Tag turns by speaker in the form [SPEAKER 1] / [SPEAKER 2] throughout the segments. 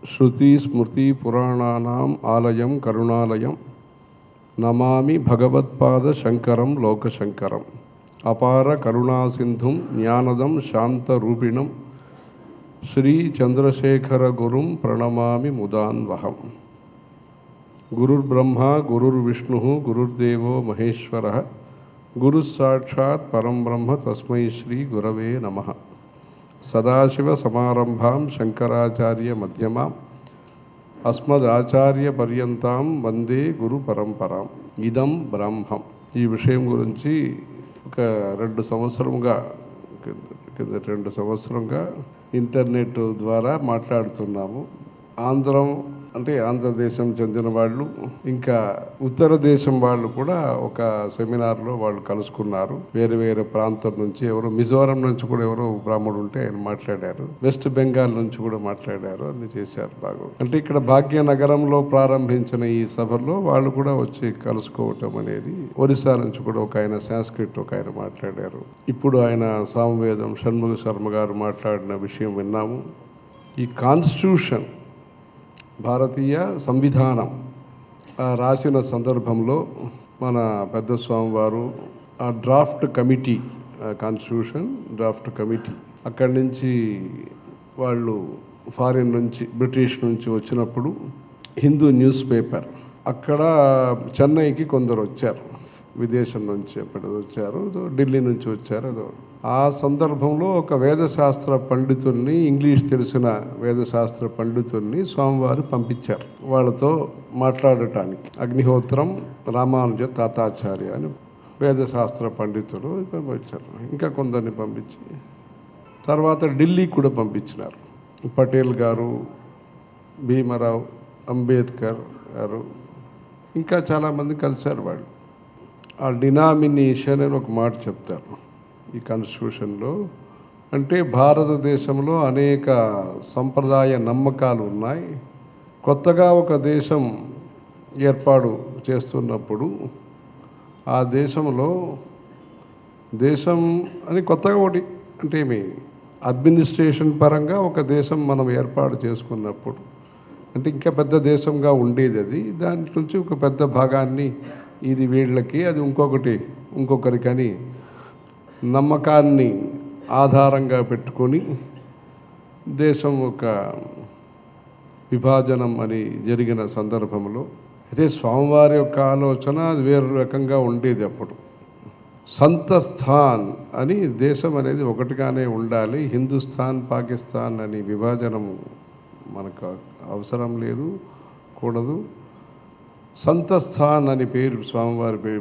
[SPEAKER 1] శృతి స్మృతి పురాణానాం ఆలయం కరుణాలయం నమామి భగవత్పాద శంకరం లోకశంకరం అపార కరుణాసింధుం జ్ఞానదం శాంతరూపిణం శ్రీ చంద్రశేఖర గురుం ప్రణమామి ముదాన్వహం. గురుర్బ్రహ్మ గురుర్విష్ణు గురుర్దేవో మహేశ్వర గురుస్సాక్షాత్ పరం బ్రహ్మ తస్మై శ్రీ గురవే నమః. సదాశివ సమారంభాం శంకరాచార్య మధ్యమాం అస్మదాచార్య పర్యంతం వందే గురు పరంపరాం. ఇదం బ్రహ్మం. ఈ విషయం గురించి ఒక 2 సంవత్సరంగా ఇంటర్నెట్ ద్వారా మాట్లాడుతున్నాము. ఆంధ్రదేశం చెందిన వాళ్ళు, ఇంకా ఉత్తర దేశం వాళ్ళు కూడా ఒక సెమినార్లో వాళ్ళు కలుసుకున్నారు. వేరే వేరే ప్రాంతం నుంచి, ఎవరో మిజోరం నుంచి కూడా ఎవరో బ్రాహ్మడు ఉంటే ఆయన మాట్లాడారు. వెస్ట్ బెంగాల్ నుంచి కూడా మాట్లాడారు. అన్ని చేశారు బాగా. అంటే ఇక్కడ భాగ్యనగరంలో ప్రారంభించిన ఈ సభలో వాళ్ళు కూడా వచ్చి కలుసుకోవటం అనేది, ఒరిస్సా నుంచి కూడా ఒక ఆయన, సాంస్క్రిట్ ఒక ఆయన మాట్లాడారు. ఇప్పుడు ఆయన సామవేదం షణ్ముగ శర్మ గారు మాట్లాడిన విషయం విన్నాము. ఈ కాన్స్టిట్యూషన్, భారతీయ సంవిధానం రాసిన సందర్భంలో మన పెద్ద స్వామివారు ఆ draft committee, constitution draft committee, అక్కడి నుంచి వాళ్ళు ఫారిన్ నుంచి, బ్రిటిష్ నుంచి వచ్చినప్పుడు హిందూ న్యూస్ పేపర్, అక్కడ చెన్నైకి కొందరు వచ్చారు, విదేశం నుంచి ఎప్పుడు వచ్చారు, ఢిల్లీ నుంచి వచ్చారు. ఆ సందర్భంలో ఒక వేదశాస్త్ర పండితుల్ని, ఇంగ్లీష్ తెలిసిన వేదశాస్త్ర పండితుల్ని స్వామివారు పంపించారు వాళ్ళతో మాట్లాడటానికి. అగ్నిహోత్రం రామానుజ తాతాచార్య అని వేదశాస్త్ర పండితులు పంపించారు. ఇంకా కొందరిని పంపించి తర్వాత ఢిల్లీ కూడా పంపించినారు. పటేల్ గారు, భీమరావు అంబేద్కర్ గారు, ఇంకా చాలామంది కలిశారు వాళ్ళు. ఆ డినామినేషన్ అని ఒక మాట చెప్తారు ఈ కాన్స్టిట్యూషన్లో. అంటే భారతదేశంలో అనేక సంప్రదాయ నమ్మకాలు ఉన్నాయి. కొత్తగా ఒక దేశం ఏర్పాటు చేస్తున్నప్పుడు ఆ దేశంలో, దేశం అని కొత్తగా ఒకటి అంటే ఏమి, అడ్మినిస్ట్రేషన్ పరంగా ఒక దేశం మనం ఏర్పాటు చేసుకున్నప్పుడు, అంటే ఇంకా పెద్ద దేశంగా ఉండేది అది. దాని నుంచి ఒక పెద్ద భాగాన్ని ఇది వీళ్ళకి, అది ఇంకొకరికని నమ్మకాన్ని ఆధారంగా పెట్టుకొని దేశం ఒక విభాజనం అని జరిగిన సందర్భంలో, అయితే స్వామివారి యొక్క ఆలోచన అది వేరు రకంగా ఉండేది. అప్పుడు సంతస్థాన్ అని, దేశం అనేది ఒకటిగానే ఉండాలి, హిందుస్థాన్ పాకిస్తాన్ అని విభాజనం మనకు అవసరం లేదు, కూడదు. సంతస్థాన్ అని పేరు స్వామివారి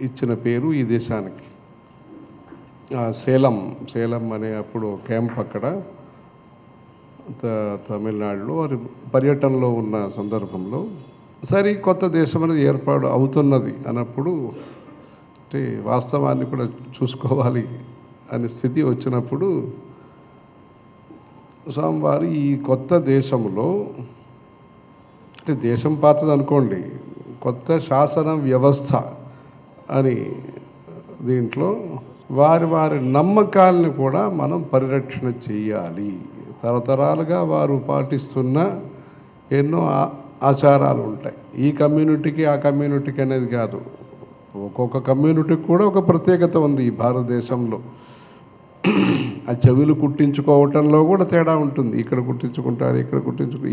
[SPEAKER 1] ఇచ్చిన పేరు ఈ దేశానికి. సేలం అనే అప్పుడు క్యాంప్ అక్కడ తమిళనాడులో వారి పర్యటనలో ఉన్న సందర్భంలో, సరే కొత్త దేశం అనేది ఏర్పాటు అవుతున్నది అన్నప్పుడు, అంటే వాస్తవాన్ని కూడా చూసుకోవాలి అనే స్థితి వచ్చినప్పుడు, స్వామివారు ఈ కొత్త దేశంలో, అంటే దేశం పాతది అనుకోండి, కొత్త శాసన వ్యవస్థ అని దీంట్లో వారి నమ్మకాలను కూడా మనం పరిరక్షణ చేయాలి. తరతరాలుగా వారు పాటిస్తున్న ఎన్నో ఆచారాలు ఉంటాయి. ఈ కమ్యూనిటీకి ఆ కమ్యూనిటీకి అనేది కాదు, ఒక్కొక్క కమ్యూనిటీకి కూడా ఒక ప్రత్యేకత ఉంది ఈ భారతదేశంలో. ఆ చెవులు కుట్టించుకోవటంలో కూడా తేడా ఉంటుంది. ఇక్కడ కుట్టించుకుంటారు, ఇక్కడ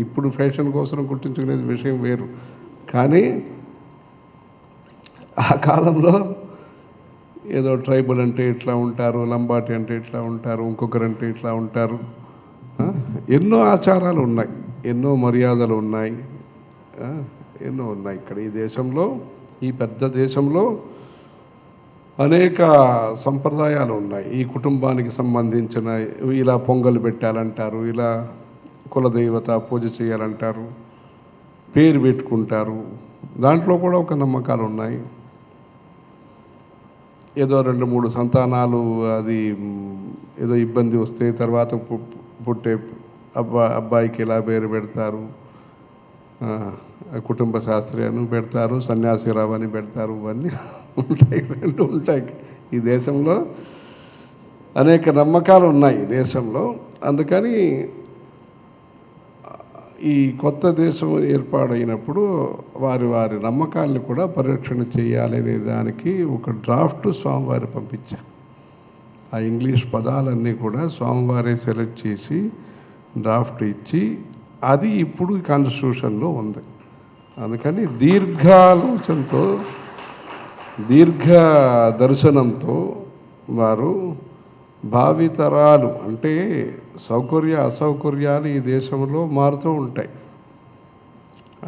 [SPEAKER 1] ఇప్పుడు ఫ్యాషన్ కోసం కుట్టించుకునేది విషయం వేరు. కానీ ఆ కాలంలో ఏదో ట్రైబల్ అంటే ఇట్లా ఉంటారు, లంబాటి అంటే ఇట్లా ఉంటారు, ఇంకొకరంటే ఇట్లా ఉంటారు. ఎన్నో ఆచారాలు ఉన్నాయి, ఎన్నో మర్యాదలు ఉన్నాయి, ఎన్నో ఉన్నాయి. ఇక్కడ ఈ దేశంలో, ఈ పెద్ద దేశంలో అనేక సంప్రదాయాలు ఉన్నాయి. ఈ కుటుంబానికి సంబంధించిన, ఇలా పొంగలు పెట్టాలంటారు, ఇలా కులదేవత పూజ చేయాలంటారు, పేరు పెట్టుకుంటారు. దాంట్లో కూడా ఒక నమ్మకాలు ఉన్నాయి. ఏదో 2-3 సంతానాలు, అది ఏదో ఇబ్బంది వస్తే తర్వాత పుట్టే అబ్బాయికి ఇలా పేరు పెడతారు, కుటుంబ శాస్త్రి అని పెడతారు, సన్యాసిరావు అని పెడతారు. ఇవన్నీ ఉంటాయి. ఈ దేశంలో అనేక నమ్మకాలు ఉన్నాయి దేశంలో. అందుకని ఈ కొత్త దేశం ఏర్పాడైనప్పుడు వారి వారి నమ్మకాలను కూడా పరిరక్షణ చేయాలనే దానికి ఒక డ్రాఫ్ట్ స్వామివారి పంపించారు. ఆ ఇంగ్లీష్ పదాలన్నీ కూడా స్వామివారే సెలెక్ట్ చేసి డ్రాఫ్ట్ ఇచ్చి అది ఇప్పుడు కాన్స్టిట్యూషన్లో ఉంది. అందుకని దీర్ఘాలోచనతో దీర్ఘ దర్శనంతో వారు భావితరాలు అంటే అసౌకర్యాలు ఈ దేశంలో మారుతూ ఉంటాయి.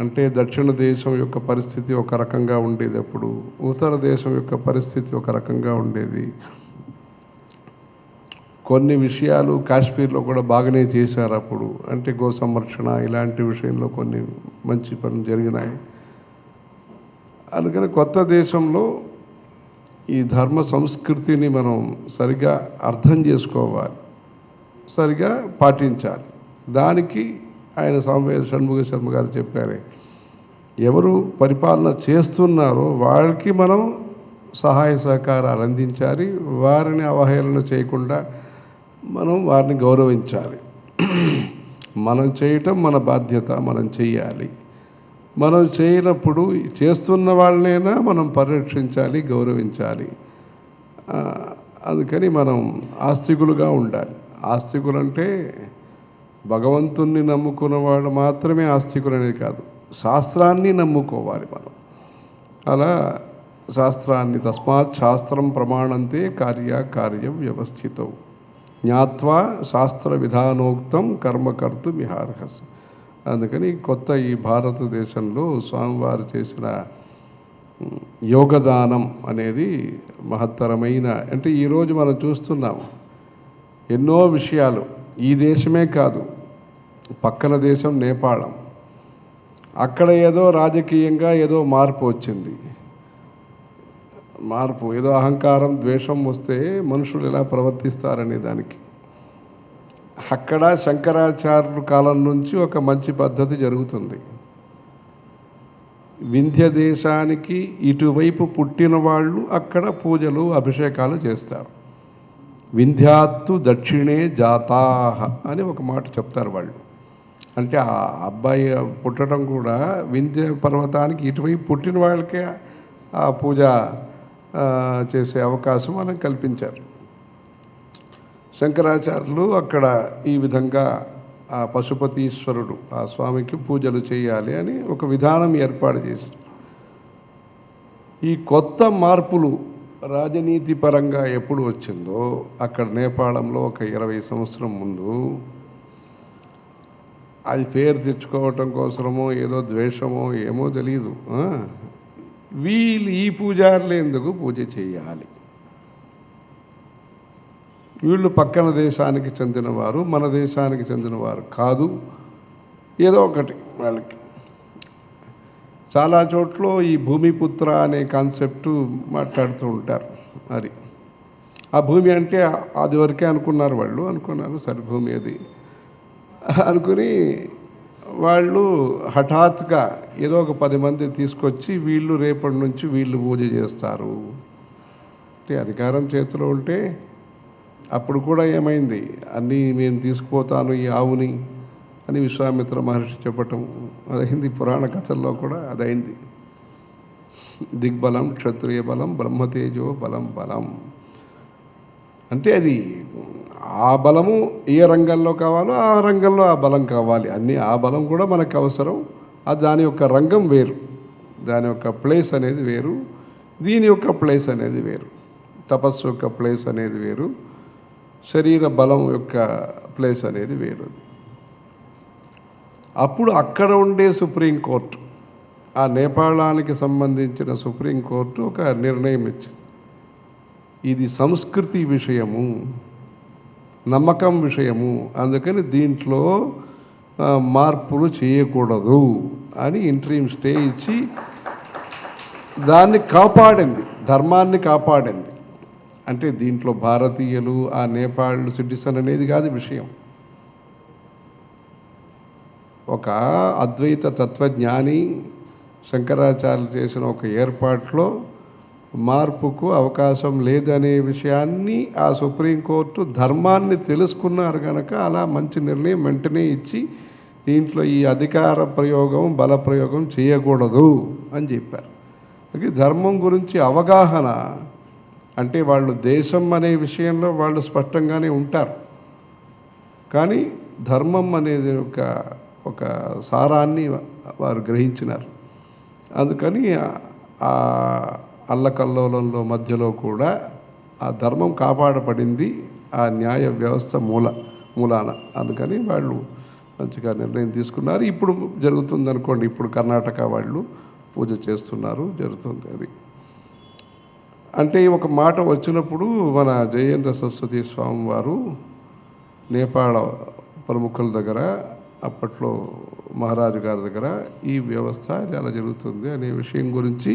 [SPEAKER 1] అంటే దక్షిణ దేశం యొక్క పరిస్థితి ఒక రకంగా ఉండేది, అప్పుడు ఉత్తర దేశం యొక్క పరిస్థితి ఒక రకంగా ఉండేది. కొన్ని విషయాలు కాశ్మీర్లో కూడా బాగానే చేశారు అప్పుడు, అంటే గో సంరక్షణ ఇలాంటి విషయంలో కొన్ని మంచి పనులు జరిగినాయి. అందుకని కొత్త దేశంలో ఈ ధర్మ సంస్కృతిని మనం సరిగా అర్థం చేసుకోవాలి, సరిగా పాటించాలి. దానికి ఆయన షణ్ముగ శర్మ గారు చెప్పారు, ఎవరు పరిపాలన చేస్తున్నారో వాళ్ళకి మనం సహాయ సహకారాలు అందించాలి, వారిని అవహేళన చేయకుండా మనం వారిని గౌరవించాలి. మనం చేయటం మన బాధ్యత, మనం చెయ్యాలి. మనం చేయనప్పుడు చేస్తున్న వాళ్ళనైనా మనం పరిరక్షించాలి, గౌరవించాలి. అందుకని మనం ఆస్తికులుగా ఉండాలి. ఆస్తికులు అంటే భగవంతుణ్ణి నమ్ముకున్న వాళ్ళు మాత్రమే ఆస్తికులు అనేది కాదు, శాస్త్రాన్ని నమ్ముకోవాలి మనం. అలా శాస్త్రాన్ని తస్మాత్ శాస్త్రం ప్రమాణంతే కార్యం వ్యవస్థితం జ్ఞాత్వా శాస్త్ర విధానోక్తం కర్మకర్తు మిహార్హసి. అందుకని కొత్త ఈ భారతదేశంలో స్వామివారు చేసిన యోగదానం అనేది మహత్తరమైన, అంటే ఈరోజు మనం చూస్తున్నాం ఎన్నో విషయాలు. ఈ దేశమే కాదు, పక్కన దేశం నేపాళం, అక్కడ ఏదో రాజకీయంగా ఏదో మార్పు వచ్చింది. ఏదో అహంకారం ద్వేషం వస్తే మనుషులు ఎలా ప్రవర్తిస్తారనే దానికి అక్కడ శంకరాచార్యుల కాలం నుంచి ఒక మంచి పద్ధతి జరుగుతుంది. వింధ్య దేశానికి ఇటువైపు పుట్టిన వాళ్ళు అక్కడ పూజలు అభిషేకాలు చేస్తారు. వింధ్యాత్తు దక్షిణే జాతాహ అని ఒక మాట చెప్తారు వాళ్ళు. అంటే ఆ అబ్బాయి పుట్టడం కూడా వింధ్య పర్వతానికి ఇటువైపు పుట్టిన వాళ్ళకే ఆ పూజ చేసే అవకాశం మనం కల్పించారు. శంకరాచార్యులు అక్కడ ఈ విధంగా ఆ పశుపతీశ్వరుడు ఆ స్వామికి పూజలు చేయాలి అని ఒక విధానం ఏర్పాటు చేశారు. ఈ కొత్త మార్పులు రాజనీతి పరంగా ఎప్పుడు వచ్చిందో అక్కడ నేపాళంలో ఒక 20 సంవత్సరం ముందు అది పేరు తెచ్చుకోవటం కోసమో ఏదో ద్వేషమో ఏమో తెలియదు, వీళ్ళు ఈ పూజారులు ఎందుకు పూజ చేయాలి, వీళ్ళు పక్కన దేశానికి చెందినవారు మన దేశానికి చెందినవారు కాదు, ఏదో ఒకటి వాళ్ళకి. చాలా చోట్ల ఈ భూమిపుత్ర అనే కాన్సెప్టు మాట్లాడుతూ ఉంటారు. మరి ఆ భూమి అంటే అది వరకే అనుకున్నారు వాళ్ళు, అనుకున్నారు సరే భూమి అది అనుకుని వాళ్ళు హఠాత్తుగా ఏదో ఒక 10 మంది తీసుకొచ్చి వీళ్ళు రేపటి నుంచి వీళ్ళు పూజ చేస్తారు అంటే అధికారం చేతిలో ఉంటే. అప్పుడు కూడా ఏమైంది, అన్నీ నేను తీసుకుపోతాను ఈ ఆవుని అని విశ్వామిత్ర మహర్షి చెప్పటం అదైంది. పురాణ కథల్లో కూడా అదైంది. దిగ్బలం క్షత్రియ బలం బ్రహ్మతేజో బలం అంటే అది ఆ బలము ఏ రంగంలో కావాలో ఆ రంగంలో ఆ బలం కావాలి. అన్నీ ఆ బలం కూడా మనకు అవసరం. అది దాని యొక్క రంగం వేరు, దాని యొక్క ప్లేస్ అనేది వేరు, దీని యొక్క ప్లేస్ అనేది వేరు. తపస్సు యొక్క ప్లేస్ అనేది వేరు, శరీర బలం యొక్క ప్లేస్ అనేది వేరు. అప్పుడు అక్కడ ఉండే సుప్రీంకోర్టు, ఆ నేపాళానికి సంబంధించిన సుప్రీంకోర్టు ఒక నిర్ణయం ఇచ్చింది. ఇది సంస్కృతి విషయము, నమ్మకం విషయము, అందుకని దీంట్లో మార్పులు చేయకూడదు అని ఇంటరీమ్ స్టే ఇచ్చి దాన్ని కాపాడింది, ధర్మాన్ని కాపాడింది. అంటే దీంట్లో భారతీయులు ఆ నేపాల్ సిటిజన్ అనేది కాదు విషయం. ఒక అద్వైత తత్వజ్ఞాని శంకరాచార్యులు చేసిన ఒక ఏర్పాట్లో మార్పుకు అవకాశం లేదనే విషయాన్ని ఆ సుప్రీంకోర్టు ధర్మాన్ని తెలుసుకున్నారు కనుక అలా మంచి నిర్ణయం వెంటనే ఇచ్చి దీంట్లో ఈ అధికార ప్రయోగం బల ప్రయోగం చేయకూడదు అని చెప్పారు. అది ధర్మం గురించి అవగాహన అంటే వాళ్ళు దేశం అనే విషయంలో వాళ్ళు స్పష్టంగానే ఉంటారు, కానీ ధర్మం అనేది ఒక సారాన్ని వారు గ్రహించినారు. అందుకని ఆ అల్లకల్లోలంలో మధ్యలో కూడా ఆ ధర్మం కాపాడబడింది ఆ న్యాయ వ్యవస్థ మూలాన. అందుకని వాళ్ళు మంచిగా నిర్ణయం తీసుకున్నారు. ఇప్పుడు జరుగుతుంది అనుకోండి, ఇప్పుడు కర్ణాటక వాళ్ళు పూజ చేస్తున్నారు, జరుగుతుంది. అది అంటే ఒక మాట వచ్చినప్పుడు మన జయేంద్ర సరస్వతి స్వామి వారు నేపాళ ప్రముఖుల దగ్గర అప్పట్లో మహారాజు గారి దగ్గర ఈ వ్యవస్థ చాలా జరుగుతుంది అనే విషయం గురించి,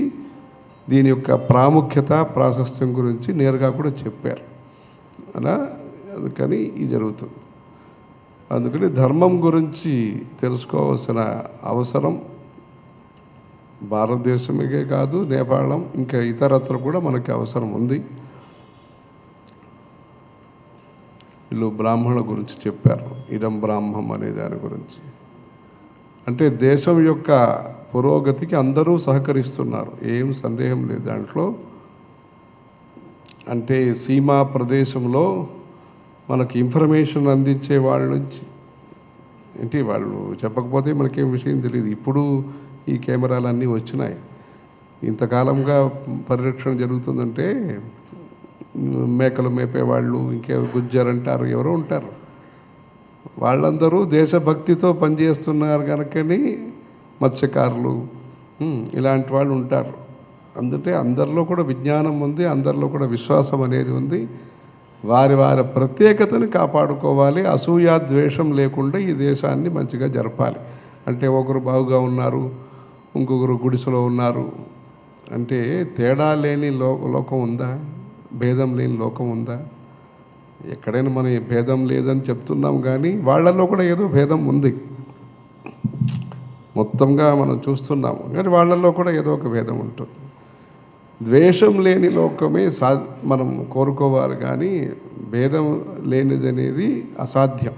[SPEAKER 1] దీని యొక్క ప్రాముఖ్యత ప్రాశస్త్యం గురించి నేరుగా కూడా చెప్పారు అలా. అందుకని ఇది జరుగుతుంది. అందుకని ధర్మం గురించి తెలుసుకోవాల్సిన అవసరం భారతదేశమే కాదు, నేపాళం ఇంకా ఇతరత్ర కూడా మనకి అవసరం ఉంది. వీళ్ళు బ్రాహ్మణుల గురించి చెప్పారు, ఇదం బ్రాహ్మం అనే దాని గురించి. అంటే దేశం యొక్క పురోగతికి అందరూ సహకరిస్తున్నారు, ఏం సందేహం లేదు దాంట్లో. అంటే సీమా ప్రదేశంలో మనకి ఇన్ఫర్మేషన్ అందించే వాళ్ళ నుంచి ఏంటి, వాళ్ళు చెప్పకపోతే మనకేం విషయం తెలియదు. ఇప్పుడు ఈ కెమెరాలన్నీ వచ్చినాయి. ఇంతకాలంగా పరిరక్షణ జరుగుతుందంటే మేకలు మేపేవాళ్ళు, ఇంకెవరు గుజ్జర్ అంటారు, ఎవరో ఉంటారు, వాళ్ళందరూ దేశభక్తితో పనిచేస్తున్నారు కనుకని మత్స్యకారులు ఇలాంటి వాళ్ళు ఉంటారు. అందుకే అందరిలో కూడా విజ్ఞానం ఉంది, అందరిలో కూడా విశ్వాసం అనేది ఉంది. వారి వారి ప్రత్యేకతను కాపాడుకోవాలి, అసూయ ద్వేషం లేకుండా ఈ దేశాన్ని మంచిగా జరపాలి. అంటే ఒకరు బాగుగా ఉన్నారు, ఇంకొకరు గుడిసెలో ఉన్నారు అంటే తేడా లేని లోకం ఉందా? భేదం లేని లోకం ఉందా? ఎక్కడైనా మనం భేదం లేదని చెప్తున్నాం, కానీ వాళ్ళల్లో కూడా ఏదో భేదం ఉంది. మొత్తంగా మనం చూస్తున్నాము, కానీ వాళ్ళల్లో కూడా ఏదో ఒక భేదం ఉంటుంది. ద్వేషం లేని లోకమే మనం కోరుకోవాలి, కానీ భేదం లేనిదనేది అసాధ్యం.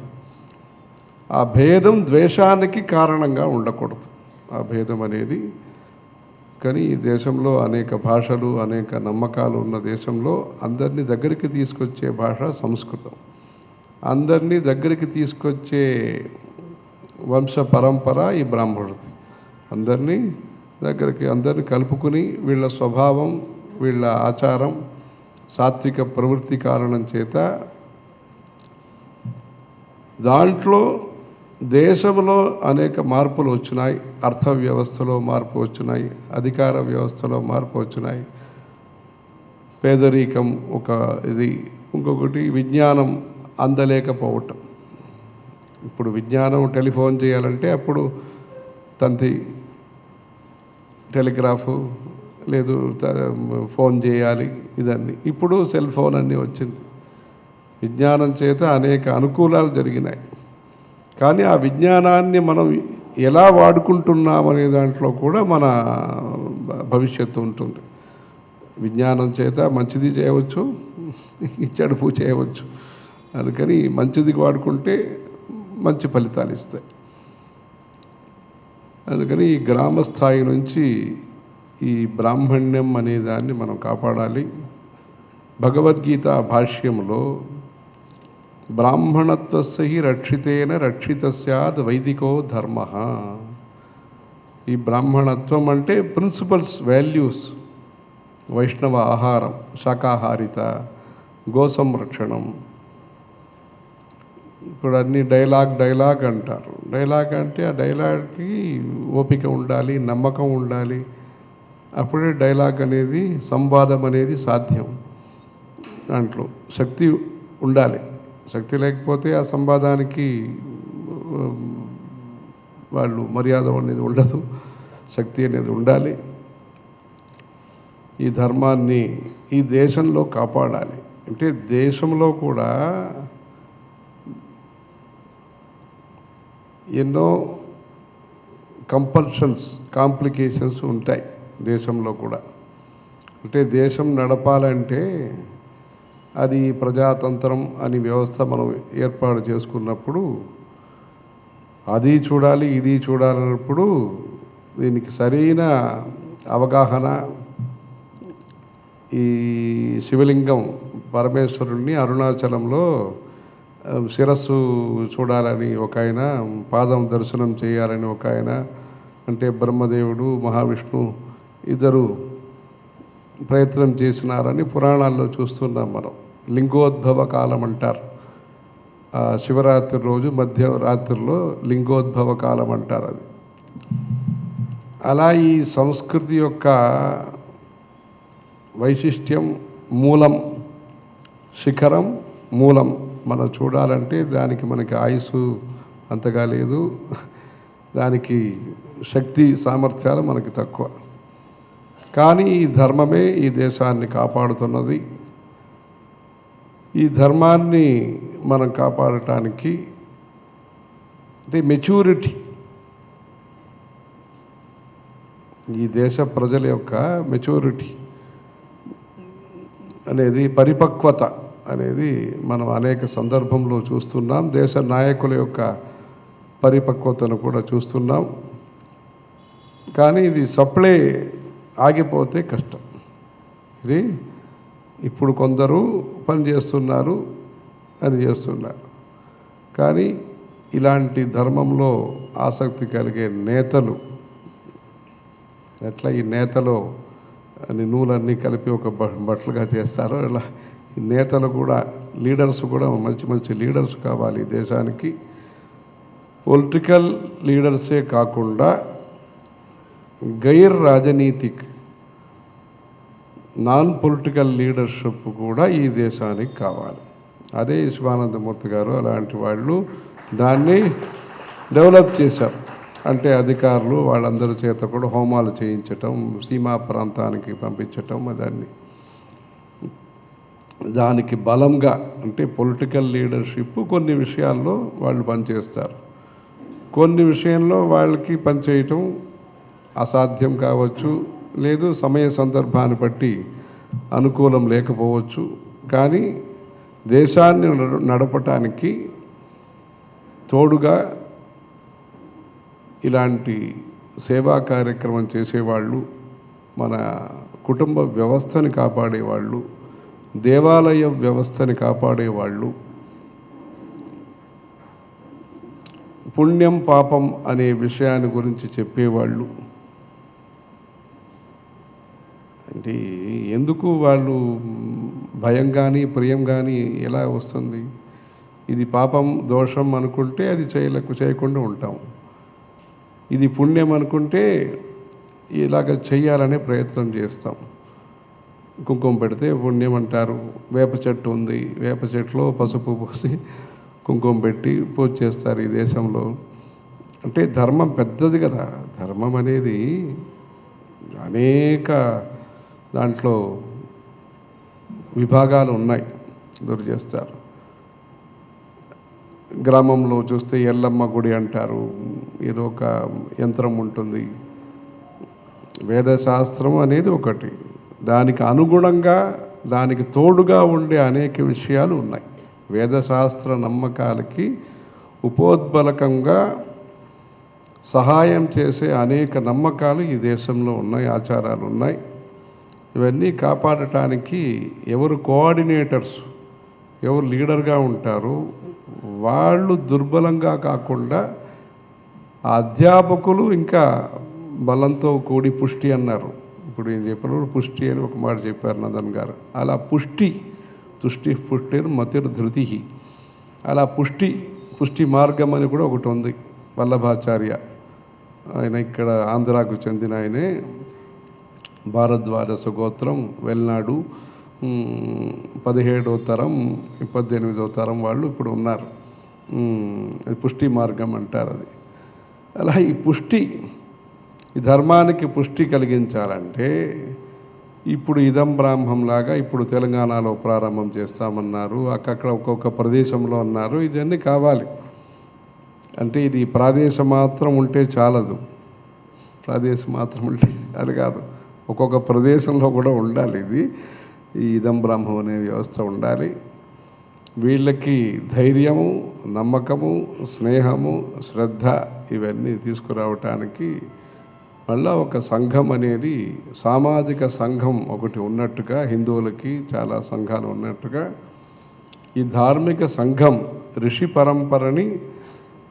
[SPEAKER 1] ఆ భేదం ద్వేషానికి కారణంగా ఉండకూడదు, ఆ భేదం అనేది. కానీ ఈ దేశంలో అనేక భాషలు, అనేక నమ్మకాలు ఉన్న దేశంలో అందరినీ దగ్గరికి తీసుకొచ్చే భాష సంస్కృతం. అందరినీ దగ్గరికి తీసుకొచ్చే వంశ పరంపర ఈ బ్రాహ్మణుడిది. అందరినీ కలుపుకుని వీళ్ళ స్వభావం, వీళ్ళ ఆచారం, సాత్విక ప్రవృత్తి కారణం చేత దాంట్లో దేశంలో అనేక మార్పులు వచ్చినాయి. అర్థ వ్యవస్థలో మార్పు వచ్చినాయి, అధికార వ్యవస్థలో మార్పు వచ్చినాయి. పేదరికం ఒక ఇది, ఇంకొకటి విజ్ఞానం అందలేకపోవటం. ఇప్పుడు విజ్ఞానం టెలిఫోన్ చేయాలంటే అప్పుడు తంతి టెలిగ్రాఫ్ లేదు, ఫోన్ చేయాలి, ఇదన్నీ. ఇప్పుడు సెల్ ఫోన్ అన్నీ వచ్చింది. విజ్ఞానం చేత అనేక అనుకూలాలు జరిగినాయి, కానీ ఆ విజ్ఞానాన్ని మనం ఎలా వాడుకుంటున్నామనే దాంట్లో కూడా మన భవిష్యత్తు ఉంటుంది. విజ్ఞానం చేత మంచిది చేయవచ్చు, చెడుపు చేయవచ్చు. అందుకని మంచిది వాడుకుంటే మంచి ఫలితాలు ఇస్తాయి. అందుకని ఈ గ్రామ స్థాయి నుంచి ఈ బ్రాహ్మణ్యం అనే దాన్ని మనం కాపాడాలి. భగవద్గీత భాష్యంలో బ్రాహ్మణత్వస్య హి రక్షితేన రక్షిత స్యాద్ వైదికో ధర్మ. ఈ బ్రాహ్మణత్వం అంటే ప్రిన్సిపల్స్, వాల్యూస్, వైష్ణవ ఆహారం, శాకాహారిత, గో సంరక్షణం. ఇప్పుడు అన్ని డైలాగ్ అంటారు. డైలాగ్ అంటే ఆ డైలాగ్కి ఓపిక ఉండాలి, నమ్మకం ఉండాలి. అప్పుడే డైలాగ్ అనేది, సంవాదం అనేది సాధ్యం. దాంట్లో శక్తి ఉండాలి. శక్తి లేకపోతే ఆ సంవాదానికి వాళ్ళు మర్యాద అనేది ఉండదు, శక్తి అనేది ఉండాలి. ఈ ధర్మాన్ని ఈ దేశంలో కాపాడాలి. అంటే దేశంలో కూడా ఎన్నో కంపల్షన్స్, కాంప్లికేషన్స్ ఉంటాయి దేశంలో కూడా. అంటే దేశం నడపాలంటే అది ప్రజాతంత్రం అని వ్యవస్థ మనం ఏర్పాటు చేసుకున్నప్పుడు అది చూడాలి ఇది చూడాలన్నప్పుడు దీనికి సరైన అవగాహన, ఈ శివలింగం పరమేశ్వరుణ్ణి అరుణాచలంలో శిరస్సు చూడాలని ఒక ఆయన, పాదం దర్శనం చేయాలని ఒక ఆయన, అంటే బ్రహ్మదేవుడు మహావిష్ణు ఇద్దరు ప్రయత్నం చేసినారని పురాణాల్లో చూస్తున్నాం మనం. లింగోద్భవ కాలం అంటారు. శివరాత్రి రోజు మధ్యరాత్రిలో లింగోద్భవ కాలం అంటారు. అది అలా ఈ సంస్కృతి యొక్క వైశిష్ట్యం, మూలం, శిఖరం, మూలం మనం చూడాలంటే దానికి మనకి ఆయుసు అంతగా లేదు, దానికి శక్తి సామర్థ్యాలు మనకి తక్కువ. కానీ ఈ ధర్మమే ఈ దేశాన్ని కాపాడుతున్నది. ఈ ధర్మాన్ని మనం కాపాడటానికి అంటే మెచ్యూరిటీ, ఈ దేశ ప్రజల యొక్క మెచ్యూరిటీ అనేది, పరిపక్వత అనేది మనం అనేక సందర్భంలో చూస్తున్నాం. దేశ నాయకుల యొక్క పరిపక్వతను కూడా చూస్తున్నాం. కానీ ఇది సప్లై ఆగిపోతే కష్టం. ఇది ఇప్పుడు కొందరు పని చేస్తున్నారు అని చేస్తున్నారు, కానీ ఇలాంటి ధర్మంలో ఆసక్తి కలిగే నేతలు ఎట్లా ఈ నేతలో అన్ని నూలన్నీ కలిపి ఒక బట్టలుగా చేస్తారో ఇలా ఈ నేతలు కూడా, లీడర్స్ కూడా మంచి మంచి లీడర్స్ కావాలి దేశానికి. పొలిటికల్ లీడర్సే కాకుండా గైర్ రాజనీతిక్, నాన్ పొలిటికల్ లీడర్షిప్ కూడా ఈ దేశానికి కావాలి. అదే శివానందమూర్తి గారు అలాంటి వాళ్ళు దాన్ని డెవలప్ చేశారు. అంటే అధికారులు వాళ్ళందరి చేత కూడా హోమాలు చేయించటం, సీమా ప్రాంతానికి పంపించటం, దానికి బలంగా, అంటే పొలిటికల్ లీడర్షిప్ కొన్ని విషయాల్లో వాళ్ళు పనిచేస్తారు, కొన్ని విషయంలో వాళ్ళకి పనిచేయటం అసాధ్యం కావచ్చు, లేదు సమయ సందర్భాన్ని బట్టి అనుకూలం లేకపోవచ్చు. కానీ దేశాన్ని నడపటానికి తోడుగా ఇలాంటి సేవా కార్యక్రమం చేసేవాళ్ళు, మన కుటుంబ వ్యవస్థని కాపాడేవాళ్ళు, దేవాలయ వ్యవస్థని కాపాడేవాళ్ళు, పుణ్యం పాపం అనే విషయాన్ని గురించి చెప్పేవాళ్ళు. అంటే ఎందుకు వాళ్ళు భయం కానీ ప్రియం కానీ ఎలా వస్తుంది? ఇది పాపం దోషం అనుకుంటే అది చేయకుండా ఉంటాం, ఇది పుణ్యం అనుకుంటే ఇలాగ చెయ్యాలనే ప్రయత్నం చేస్తాం. కుంకుమ పెడితే పుణ్యం అంటారు. వేప చెట్టు ఉంది, వేప చెట్టులో పసుపు పోసి కుంకుమ పెట్టి పూజ చేస్తారు ఈ దేశంలో. అంటే ధర్మం పెద్దది కదా. ధర్మం అనేది అనేక దాంట్లో విభాగాలు ఉన్నాయి, దూరం చేస్తారు. గ్రామంలో చూస్తే ఎల్లమ్మ గుడి అంటారు, ఏదో ఒక యంత్రం ఉంటుంది. వేదశాస్త్రం అనేది ఒకటి, దానికి అనుగుణంగా దానికి తోడుగా ఉండే అనేక విషయాలు ఉన్నాయి. వేదశాస్త్ర నమ్మకాలకి ఉపోద్బలకంగా సహాయం చేసే అనేక నమ్మకాలు ఈ దేశంలో ఉన్నాయి, ఆచారాలు ఉన్నాయి. ఇవన్నీ కాపాడటానికి ఎవరు కోఆర్డినేటర్స్, ఎవరు లీడర్గా ఉంటారు, వాళ్ళు దుర్బలంగా కాకుండా అధ్యాపకులు ఇంకా బలంతో కూడి పుష్టి అన్నారు. ఇప్పుడు ఏం చెప్పినప్పుడు పుష్టి అని ఒక మాట చెప్పారు నందన్ గారు. అలా పుష్టి, తుష్టి పుష్టిర్ మతిర్ ధృతి, అలా పుష్టి మార్గం అని కూడా ఒకటి ఉంది. వల్లభాచార్య ఆయన ఇక్కడ ఆంధ్రాకు చెందిన ఆయనే, భారద్వాజ గోత్రం, వెల్నాడు, 17వ తరం 18వ తరం వాళ్ళు ఇప్పుడు ఉన్నారు. పుష్టి మార్గం అంటారు అది. అలా ఈ పుష్టి, ఈ ధర్మానికి పుష్టి కలిగించాలంటే ఇప్పుడు ఇదం బ్రాహ్మంలాగా ఇప్పుడు తెలంగాణలో ప్రారంభం చేస్తామన్నారు, అక్కడ ఒక్కొక్క ప్రదేశంలో అన్నారు. ఇదన్నీ కావాలి. అంటే ఇది ప్రాదేశం మాత్రం ఉంటే చాలదు, ప్రాదేశం మాత్రం ఉంటే అది కాదు, ఒక్కొక్క ప్రదేశంలో కూడా ఉండాలి. ఇది ఈ ఇదం బ్రాహ్మం అనే వ్యవస్థ ఉండాలి. వీళ్ళకి ధైర్యము, నమ్మకము, స్నేహము, శ్రద్ధ ఇవన్నీ తీసుకురావటానికి మళ్ళా ఒక సంఘం అనేది, సామాజిక సంఘం ఒకటి ఉన్నట్టుగా, హిందువులకి చాలా సంఘాలు ఉన్నట్టుగా ఈ ధార్మిక సంఘం ఋషి పరంపరని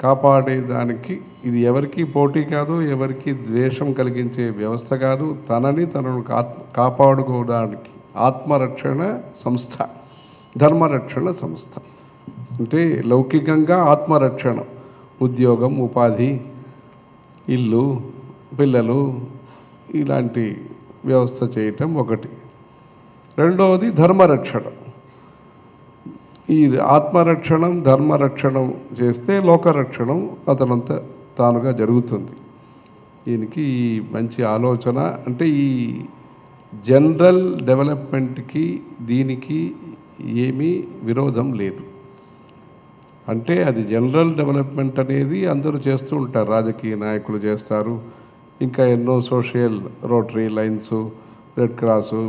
[SPEAKER 1] కాపాడేదానికి ఇది ఎవరికి పోటీ కాదు, ఎవరికి ద్వేషం కలిగించే వ్యవస్థ కాదు. తనను కాపాడుకోవడానికి ఆత్మరక్షణ సంస్థ, ధర్మరక్షణ సంస్థ. అంటే లౌకికంగా ఆత్మరక్షణ, ఉద్యోగం, ఉపాధి, ఇల్లు, పిల్లలు, ఇలాంటి వ్యవస్థ చేయటం ఒకటి. రెండవది ధర్మరక్షణ. ఈ ఆత్మరక్షణం, ధర్మరక్షణం చేస్తే లోకరక్షణం అతనంతా తానుగా జరుగుతుంది. దీనికి ఈ మంచి ఆలోచన, అంటే ఈ జనరల్ డెవలప్మెంట్కి దీనికి ఏమీ విరోధం లేదు. అంటే అది జనరల్ డెవలప్మెంట్ అనేది అందరూ చేస్తూ ఉంటారు, రాజకీయ నాయకులు చేస్తారు, ఇంకా ఎన్నో social rotary lines, red cross,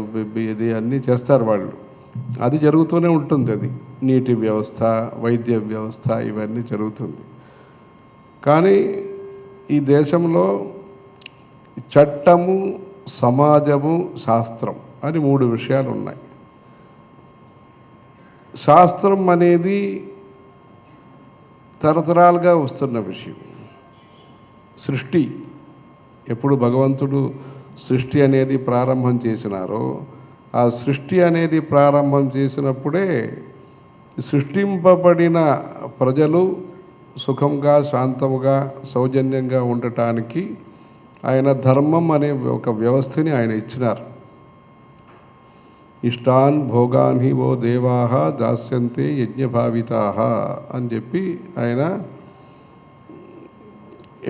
[SPEAKER 1] ఇది అన్నీ చేస్తారు వాళ్ళు. అది జరుగుతూనే ఉంటుంది. అది నీటి వ్యవస్థ, వైద్య వ్యవస్థ, ఇవన్నీ జరుగుతుంది. కానీ ఈ దేశంలో చట్టము, సమాజము, శాస్త్రం అని 3 విషయాలు ఉన్నాయి. శాస్త్రం అనేది తరతరాలుగా వస్తున్న విషయం. సృష్టి ఎప్పుడు భగవంతుడు సృష్టి అనేది ప్రారంభం చేసినారో, ఆ సృష్టి అనేది ప్రారంభం చేసినప్పుడే సృష్టింపబడిన ప్రజలు సుఖంగా, శాంతముగా, సౌజన్యంగా ఉండటానికి ఆయన ధర్మం అనే ఒక వ్యవస్థని ఆయన ఇచ్చినారు. ఇష్టాన్ భోగాన్ హి ఓ దేవాహ దాస్యంతే యజ్ఞభావితాహ అని చెప్పి ఆయన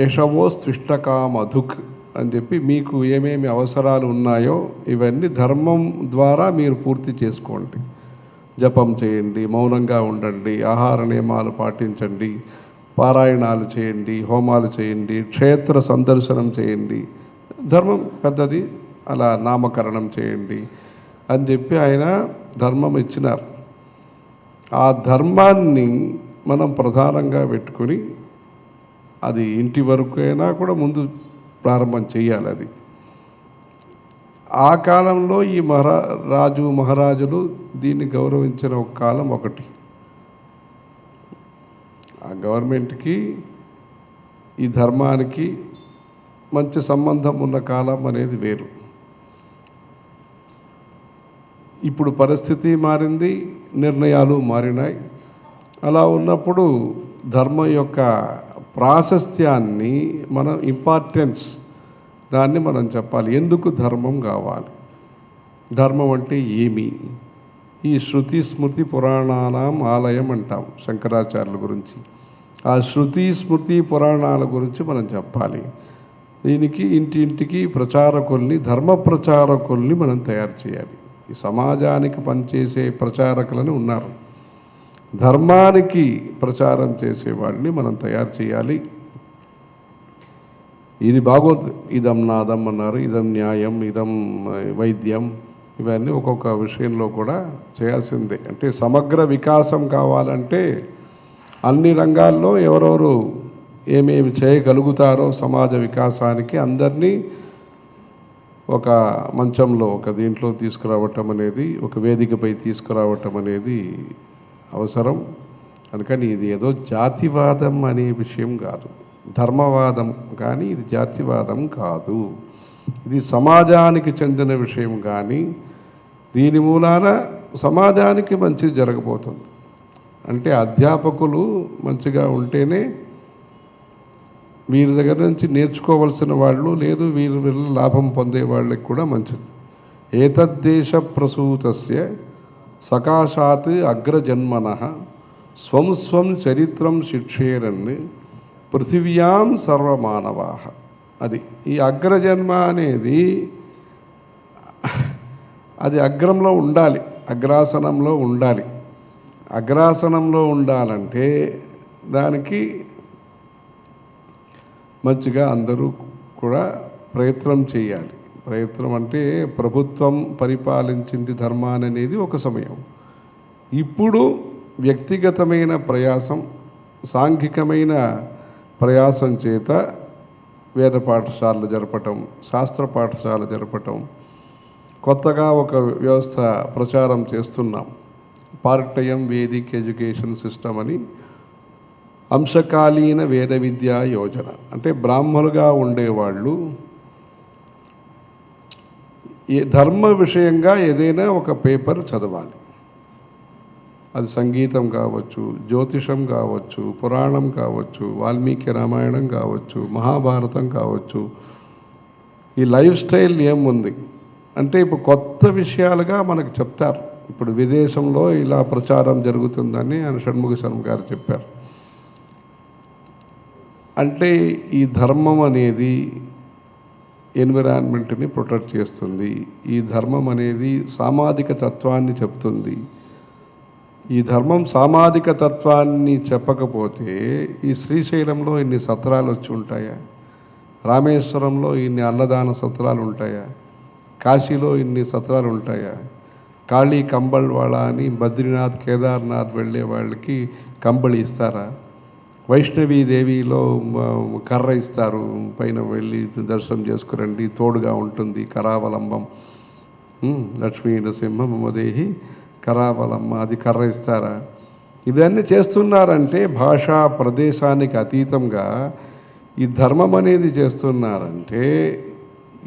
[SPEAKER 1] యశవో సృష్టకామధుక్ అని చెప్పి మీకు ఏమేమి అవసరాలు ఉన్నాయో ఇవన్నీ ధర్మం ద్వారా మీరు పూర్తి చేసుకోండి. జపం చేయండి, మౌనంగా ఉండండి, ఆహార నియమాలు పాటించండి, పారాయణాలు చేయండి, హోమాలు చేయండి, క్షేత్ర సందర్శనం చేయండి, ధర్మం పెద్దది, అలా నామకరణం చేయండి అని చెప్పి ఆయన ధర్మం ఇచ్చినారు. ఆ ధర్మాన్ని మనం ప్రధానంగా పెట్టుకొని అది ఇంటి వరకైనా కూడా ముందు ప్రారంభం చేయాలి. అది ఆ కాలంలో ఈ మహారాజులు దీన్ని గౌరవించిన ఒక కాలం ఒకటి. ఆ గవర్నమెంట్కి ఈ ధర్మానికి మంచి సంబంధం ఉన్న కాలం అనేది వేరు. ఇప్పుడు పరిస్థితి మారింది, నిర్ణయాలు మారినాయి. అలా ఉన్నప్పుడు ధర్మం యొక్క ప్రాశస్త్యాన్ని, మనం ఇంపార్టెన్స్ దాన్ని మనం చెప్పాలి. ఎందుకు ధర్మం కావాలి, ధర్మం అంటే ఏమి? ఈ శృతి స్మృతి పురాణానాం ఆలయం అంటాం శంకరాచార్యుల గురించి. ఆ శృతి స్మృతి పురాణాల గురించి మనం చెప్పాలి. దీనికి ఇంటింటికి ప్రచారకుల్ని, ధర్మ ప్రచారకుల్ని మనం తయారు చేయాలి. ఈ సమాజానికి పనిచేసే ప్రచారకులని ఉన్నారు, ధర్మానికి ప్రచారం చేసేవాడిని మనం తయారు చేయాలి. ఇది బాగోదు, ఇదం నాదం అన్నారు, ఇదం న్యాయం, ఇదం వైద్యం, ఇవన్నీ ఒక్కొక్క విషయంలో కూడా చేయాల్సిందే. అంటే సమగ్ర వికాసం కావాలంటే అన్ని రంగాల్లో ఎవరెవరు ఏమేమి చేయగలుగుతారో సమాజ వికాసానికి అందరినీ ఒక మంచంలో, ఒక దీంట్లో తీసుకురావటం అనేది, ఒక వేదికపై తీసుకురావటం అనేది అవసరం. అందుకని ఇది ఏదో జాతివాదం అనే విషయం కాదు, ధర్మవాదం, కానీ ఇది జాతివాదం కాదు. ఇది సమాజానికి చెందిన విషయం, కానీ దీని మూలాన సమాజానికి మంచి జరగబోతుంది. అంటే అధ్యాపకులు మంచిగా ఉంటేనే వీరి దగ్గర నుంచి నేర్చుకోవలసిన వాళ్ళు, లేదు వీరి వల్ల లాభం పొందే వాళ్ళకి కూడా మంచిది. ఏతద్దేశ ప్రసూతస్య సకాశాత్ అగ్రజన్మనః స్వం స్వం చరిత్రం శిక్షేరన్ పృథివ్యాం సర్వమానవాః. అది ఈ అగ్రజన్మ అనేది అది అగ్రంలో ఉండాలి, అగ్రాసనంలో ఉండాలి. అగ్రాసనంలో ఉండాలంటే దానికి మంచిగా అందరూ కూడా ప్రయత్నం చేయాలి. ప్రయత్నం అంటే ప్రభుత్వం పరిపాలించింది ధర్మాన్ని అనేది ఒక సమయం. ఇప్పుడు వ్యక్తిగతమైన ప్రయాసం, సాంఘికమైన ప్రయాసం చేత వేద పాఠశాలలు జరపటం, శాస్త్ర పాఠశాల జరపటం, కొత్తగా ఒక వ్యవస్థ ప్రచారం చేస్తున్నాం. పార్ట్-టైం వేదిక్ ఎడ్యుకేషన్ సిస్టమ్ అని, అంశకాలీన వేద విద్యా యోజన. అంటే బ్రాహ్మలుగా ఉండేవాళ్ళు ధర్మ విషయంగా ఏదైనా ఒక పేపర్ చదవాలి. అది సంగీతం కావచ్చు, జ్యోతిషం కావచ్చు, పురాణం కావచ్చు, వాల్మీకి రామాయణం కావచ్చు, మహాభారతం కావచ్చు. ఈ లైఫ్ స్టైల్ ఏముంది అంటే ఇప్పుడు కొత్త విషయాలుగా మనకు చెప్తారు. ఇప్పుడు విదేశంలో ఇలా ప్రచారం జరుగుతుందని ఆయన షణ్ముఖ శర్మ గారు చెప్పారు. అంటే ఈ ధర్మం అనేది ఎన్విరాన్మెంట్ని ప్రొటెక్ట్ చేస్తుంది. ఈ ధర్మం అనేది సామాజిక తత్వాన్ని చెప్తుంది. ఈ ధర్మం సామాజిక తత్వాన్ని చెప్పకపోతే ఈ శ్రీశైలంలో ఇన్ని సత్రాలు వచ్చి ఉంటాయా? రామేశ్వరంలో ఇన్ని అన్నదాన సత్రాలు ఉంటాయా? కాశీలో ఇన్ని సత్రాలు ఉంటాయా? కాళీ కంబళ్ వాళ్ళ అని బద్రీనాథ్, కేదార్నాథ్ వెళ్ళే వాళ్ళకి కంబళి ఇస్తారా? వైష్ణవీదేవిలో కర్ర ఇస్తారు, పైన వెళ్ళి దర్శనం చేసుకురండి, తోడుగా ఉంటుంది కరావలంబం. లక్ష్మీ నరసింహమదేహి కరావలమ్మ, అది కర్ర ఇస్తారా? ఇవన్నీ చేస్తున్నారంటే భాషా ప్రదేశానికి అతీతంగా ఈ ధర్మం అనేది చేస్తున్నారంటే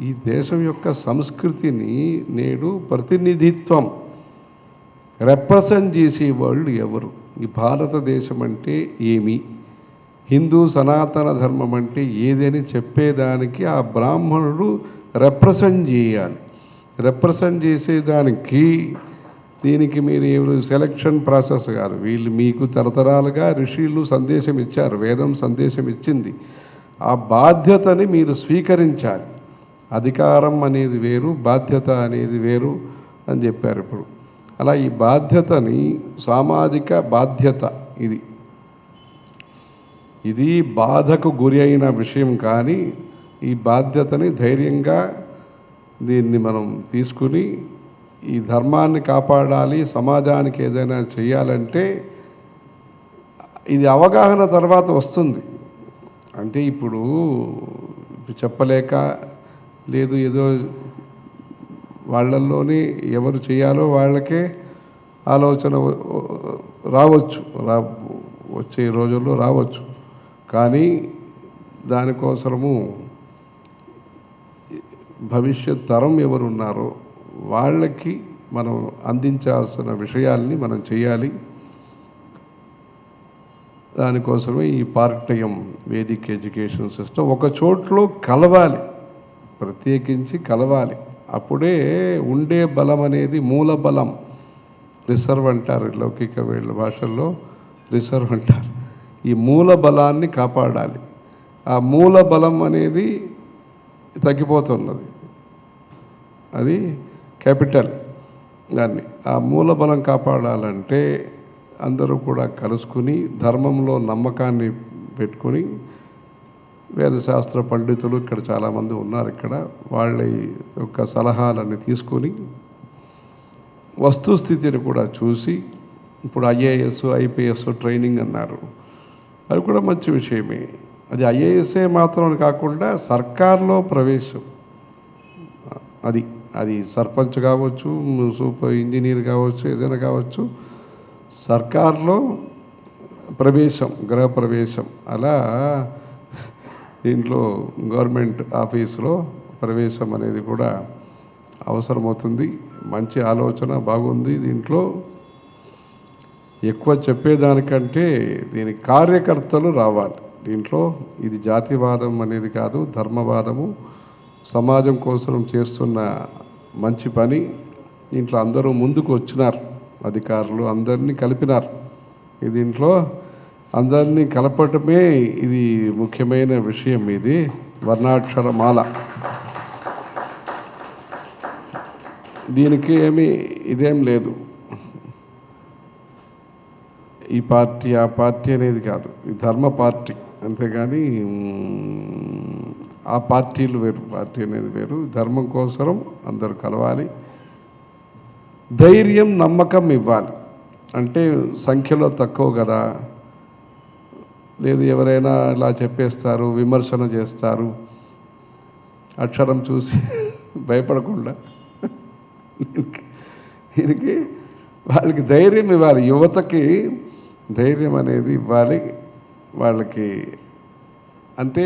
[SPEAKER 1] ఈ దేశం యొక్క సంస్కృతిని నేడు ప్రతినిధిత్వం రిప్రజెంట్ చేసే వాళ్ళు ఎవరు? ఈ భారతదేశం అంటే ఏమి, హిందూ సనాతన ధర్మం అంటే ఏదని చెప్పేదానికి ఆ బ్రాహ్మణుడు రిప్రజెంట్ చేయాలి. రిప్రజెంట్ చేసేదానికి దీనికి మీరు ఎవరు సెలక్షన్ ప్రాసెస్ కాదు. వీళ్ళు మీకు తరతరాలుగా ఋషులు సందేశం ఇచ్చారు, వేదం సందేశం ఇచ్చింది. ఆ బాధ్యతని మీరు స్వీకరించాలి. అధికారం అనేది వేరు, బాధ్యత అనేది వేరు అని చెప్పారు. ఇప్పుడు అలా ఈ బాధ్యతని, సామాజిక బాధ్యత ఇది బాధకు గురి అయిన విషయం, కానీ ఈ బాధ్యతని ధైర్యంగా దీన్ని మనం తీసుకుని ఈ ధర్మాన్ని కాపాడాలి, సమాజానికి ఏదైనా చేయాలంటే ఇది అవగాహన తర్వాత వస్తుంది. అంటే ఇప్పుడు చెప్పలేక లేదు, ఏదో వాళ్ళల్లోనే ఎవరు చేయాలో వాళ్ళకే ఆలోచన రావచ్చు, వచ్చే రోజుల్లో రావచ్చు. కానీ దానికోసము భవిష్యత్ తరం ఎవరున్నారో వాళ్ళకి మనం అందించాల్సిన విషయాల్ని మనం చేయాలి. దానికోసమే ఈ పార్ట్-టైం వేదిక్ ఎడ్యుకేషన్ సిస్టమ్ ఒక చోట్లో కలవాలి, ప్రత్యేకించి కలవాలి. అప్పుడే ఉండే బలం అనేది మూల బలం, రిసర్వ్ అంటారు లౌకిక వీళ్ళ భాషల్లో, రిసర్వ్ అంటారు. ఈ మూల బలాన్ని కాపాడాలి. ఆ మూల బలం అనేది తగ్గిపోతున్నది, అది క్యాపిటల్. దాన్ని ఆ మూల బలం కాపాడాలంటే అందరూ కూడా కలుసుకుని ధర్మంలో నమ్మకాన్ని పెట్టుకొని, వేదశాస్త్ర పండితులు ఇక్కడ చాలామంది ఉన్నారు, ఇక్కడ వాళ్ళ యొక్క సలహాలన్నీ తీసుకొని వస్తుస్థితిని కూడా చూసి, ఇప్పుడు ఐఏఎస్ ఐపీఎస్ ట్రైనింగ్ అన్నారు, అది కూడా మంచి విషయమే. అది ఐఏఎస్ఏ మాత్రం కాకుండా సర్కార్లో ప్రవేశం, అది సర్పంచ్ కావచ్చు, సూపర్ ఇంజనీర్ కావచ్చు, ఏదైనా కావచ్చు, సర్కార్లో ప్రవేశం, గృహప్రవేశం. అలా దీంట్లో గవర్నమెంట్ ఆఫీసులో ప్రవేశం అనేది కూడా అవసరమవుతుంది. మంచి ఆలోచన, బాగుంది. దీంట్లో ఎక్కువ చెప్పేదానికంటే దీని కార్యకర్తలు రావాలి. దీంట్లో ఇది జాతివాదం అనేది కాదు, ధర్మవాదము, సమాజం కోసం చేస్తున్న మంచి పని. దీంట్లో అందరూ ముందుకు వచ్చినారు, అధికారులు అందరినీ కలిపినారు. దీంట్లో అందరినీ కలపటమే ఇది ముఖ్యమైన విషయం. ఇది వర్ణాక్షరమాల. దీనికి ఇదేం లేదు, ఈ పార్టీ ఆ పార్టీ అనేది కాదు, ఈ ధర్మ పార్టీ. అంతేగాని ఆ పార్టీలు వేరు, పార్టీ అనేది వేరు. ధర్మం కోసం అందరూ కలవాలి, ధైర్యం, నమ్మకం ఇవ్వాలి. అంటే సంఖ్యలో తక్కువ కదా, లేదు ఎవరైనా ఇలా చెప్పేస్తారు, విమర్శన చేస్తారు, అక్షరం చూసి భయపడకుండా దీనికి వాళ్ళకి ధైర్యం ఇవ్వాలి, యువతకి ధైర్యం అనేది ఇవ్వాలి వాళ్ళకి. అంటే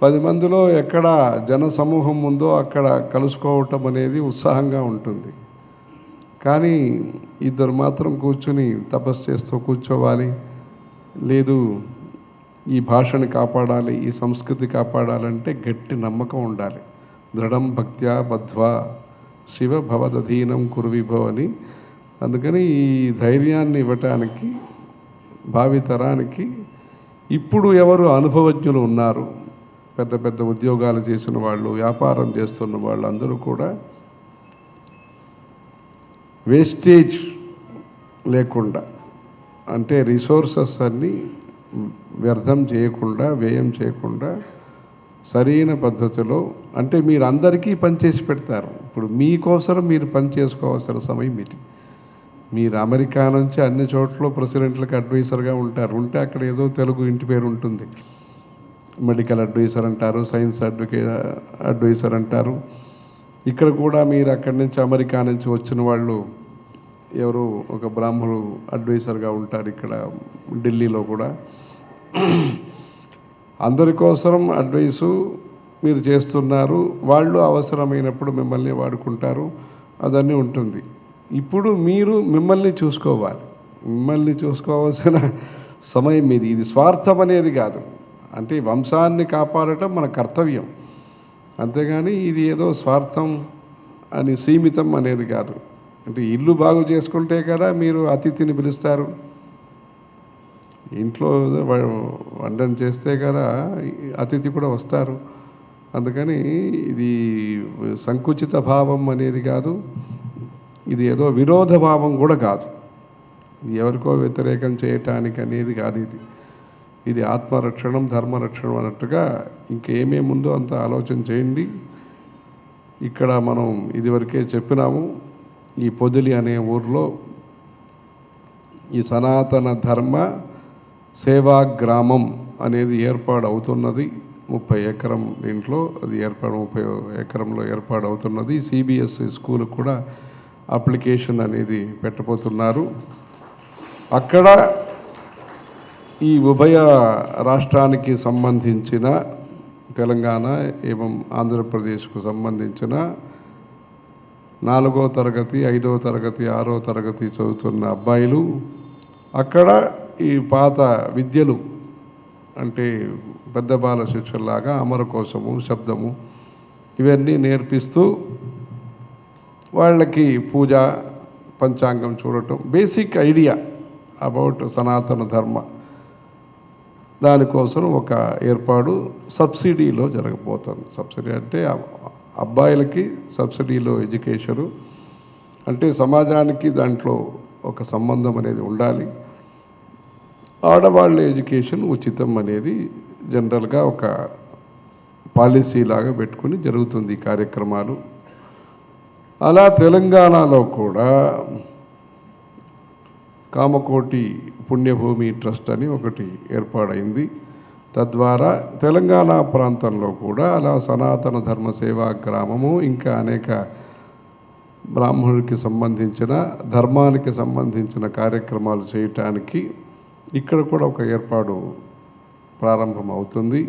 [SPEAKER 1] 10 మందిలో ఎక్కడ జన సమూహం ఉందో అక్కడ కలుసుకోవటం అనేది ఉత్సాహంగా ఉంటుంది. కానీ ఇద్దరు మాత్రం కూర్చుని తపస్సు చేస్తూ కూర్చోవాలి, లేదు ఈ భాషని కాపాడాలి, ఈ సంస్కృతి కాపాడాలంటే గట్టి నమ్మకం ఉండాలి. దృఢం భక్త్యా బద్ధ్వా శివ భవదధీనం కురువిభో అని. అందుకని ఈ ధైర్యాన్ని ఇవ్వటానికి భావితరానికి ఇప్పుడు ఎవరు అనుభవజ్ఞులు ఉన్నారు, పెద్ద పెద్ద ఉద్యోగాలు చేసిన వాళ్ళు, వ్యాపారం చేస్తున్న వాళ్ళు అందరూ కూడా వేస్టేజ్ లేకుండా, అంటే రిసోర్సెస్ అన్నీ వ్యర్థం చేయకుండా, వ్యయం చేయకుండా సరైన పద్ధతిలో, అంటే మీరు అందరికీ పనిచేసి పెడతారు. ఇప్పుడు మీకోసం మీరు పని చేసుకోవాల్సిన సమయం ఇది. మీరు అమెరికా నుంచి అన్ని చోట్ల ప్రెసిడెంట్లకు అడ్వైజర్గా ఉంటారు, ఉంటే అక్కడ ఏదో తెలుగు ఇంటి పేరు ఉంటుంది. మెడికల్ అడ్వైజర్ అంటారు, సైన్స్ అడ్వైజర్ అంటారు. ఇక్కడ కూడా మీరు అక్కడి నుంచి అమెరికా నుంచి వచ్చిన వాళ్ళు ఎవరు ఒక బ్రాహ్మణులు అడ్వైజర్గా ఉంటారు ఇక్కడ ఢిల్లీలో కూడా. అందరి కోసం అడ్వైసు మీరు చేస్తున్నారు, వాళ్ళు అవసరమైనప్పుడు మిమ్మల్ని వాడుకుంటారు, అదన్నీ ఉంటుంది. ఇప్పుడు మీరు మిమ్మల్ని చూసుకోవాలి, మిమ్మల్ని చూసుకోవాల్సిన సమయం మీది. ఇది స్వార్థం అనేది కాదు, అంటే వంశాన్ని కాపాడటం మన కర్తవ్యం, అంతేగాని ఇది ఏదో స్వార్థం అని సీమితం అనేది కాదు. అంటే ఇల్లు బాగు చేసుకుంటే కదా మీరు అతిథిని పిలుస్తారు, ఇంట్లో వంటను చేస్తే కదా అతిథి కూడా వస్తారు. అందుకని ఇది సంకుచిత భావం అనేది కాదు, ఇది ఏదో విరోధ భావం కూడా కాదు, ఇది ఎవరికో వ్యతిరేకం చేయటానికి అనేది కాదు. ఇది ఆత్మరక్షణం, ధర్మరక్షణం అన్నట్టుగా ఇంకేమేముందో అంత ఆలోచన చేయండి. ఇక్కడ మనం ఇదివరకే చెప్పినాము, ఈ పొదిలి అనే ఊర్లో ఈ సనాతన ధర్మ సేవా గ్రామం అనేది ఏర్పాటు అవుతున్నది. 30 ఎకరం దీంట్లో అది 30 ఎకరంలో ఏర్పాటు అవుతున్నది. సిబిఎస్ఈ స్కూల్ కూడా అప్లికేషన్ అనేది పెట్టబోతున్నారు. అక్కడ ఈ ఉభయ రాష్ట్రానికి సంబంధించిన తెలంగాణ ఏవం ఆంధ్రప్రదేశ్కు సంబంధించిన 4వ తరగతి, 5వ తరగతి, 6వ తరగతి చదువుతున్న అబ్బాయిలు అక్కడ ఈ పాత విద్యలు, అంటే పెద్ద బాల శిక్షలాగా అమర కోశము, శబ్దము ఇవన్నీ నేర్పిస్తూ వాళ్ళకి పూజ, పంచాంగం చూడటం, బేసిక్ ఐడియా అబౌట్ సనాతన ధర్మ, దానికోసం ఒక ఏర్పాటు సబ్సిడీలో జరగబోతుంది. సబ్సిడీ అంటే అబ్బాయిలకి సబ్సిడీలో ఎడ్యుకేషను, అంటే సమాజానికి దాంట్లో ఒక సంబంధం అనేది ఉండాలి. ఆడవాళ్ళ ఎడ్యుకేషన్ ఉచితం అనేది జనరల్గా ఒక పాలసీ లాగా పెట్టుకుని జరుగుతుంది ఈ కార్యక్రమాలు. అలా తెలంగాణలో కూడా కామకోటి పుణ్యభూమి ట్రస్ట్ అని ఒకటి ఏర్పాటైంది. తద్వారా తెలంగాణ ప్రాంతంలో కూడా అలా సనాతన ధర్మ సేవా గ్రామము, ఇంకా అనేక బ్రాహ్మణుడికి సంబంధించిన, ధర్మానికి సంబంధించిన కార్యక్రమాలు చేయటానికి ఇక్కడ కూడా ఒక ఏర్పాటు ప్రారంభం అవుతుంది.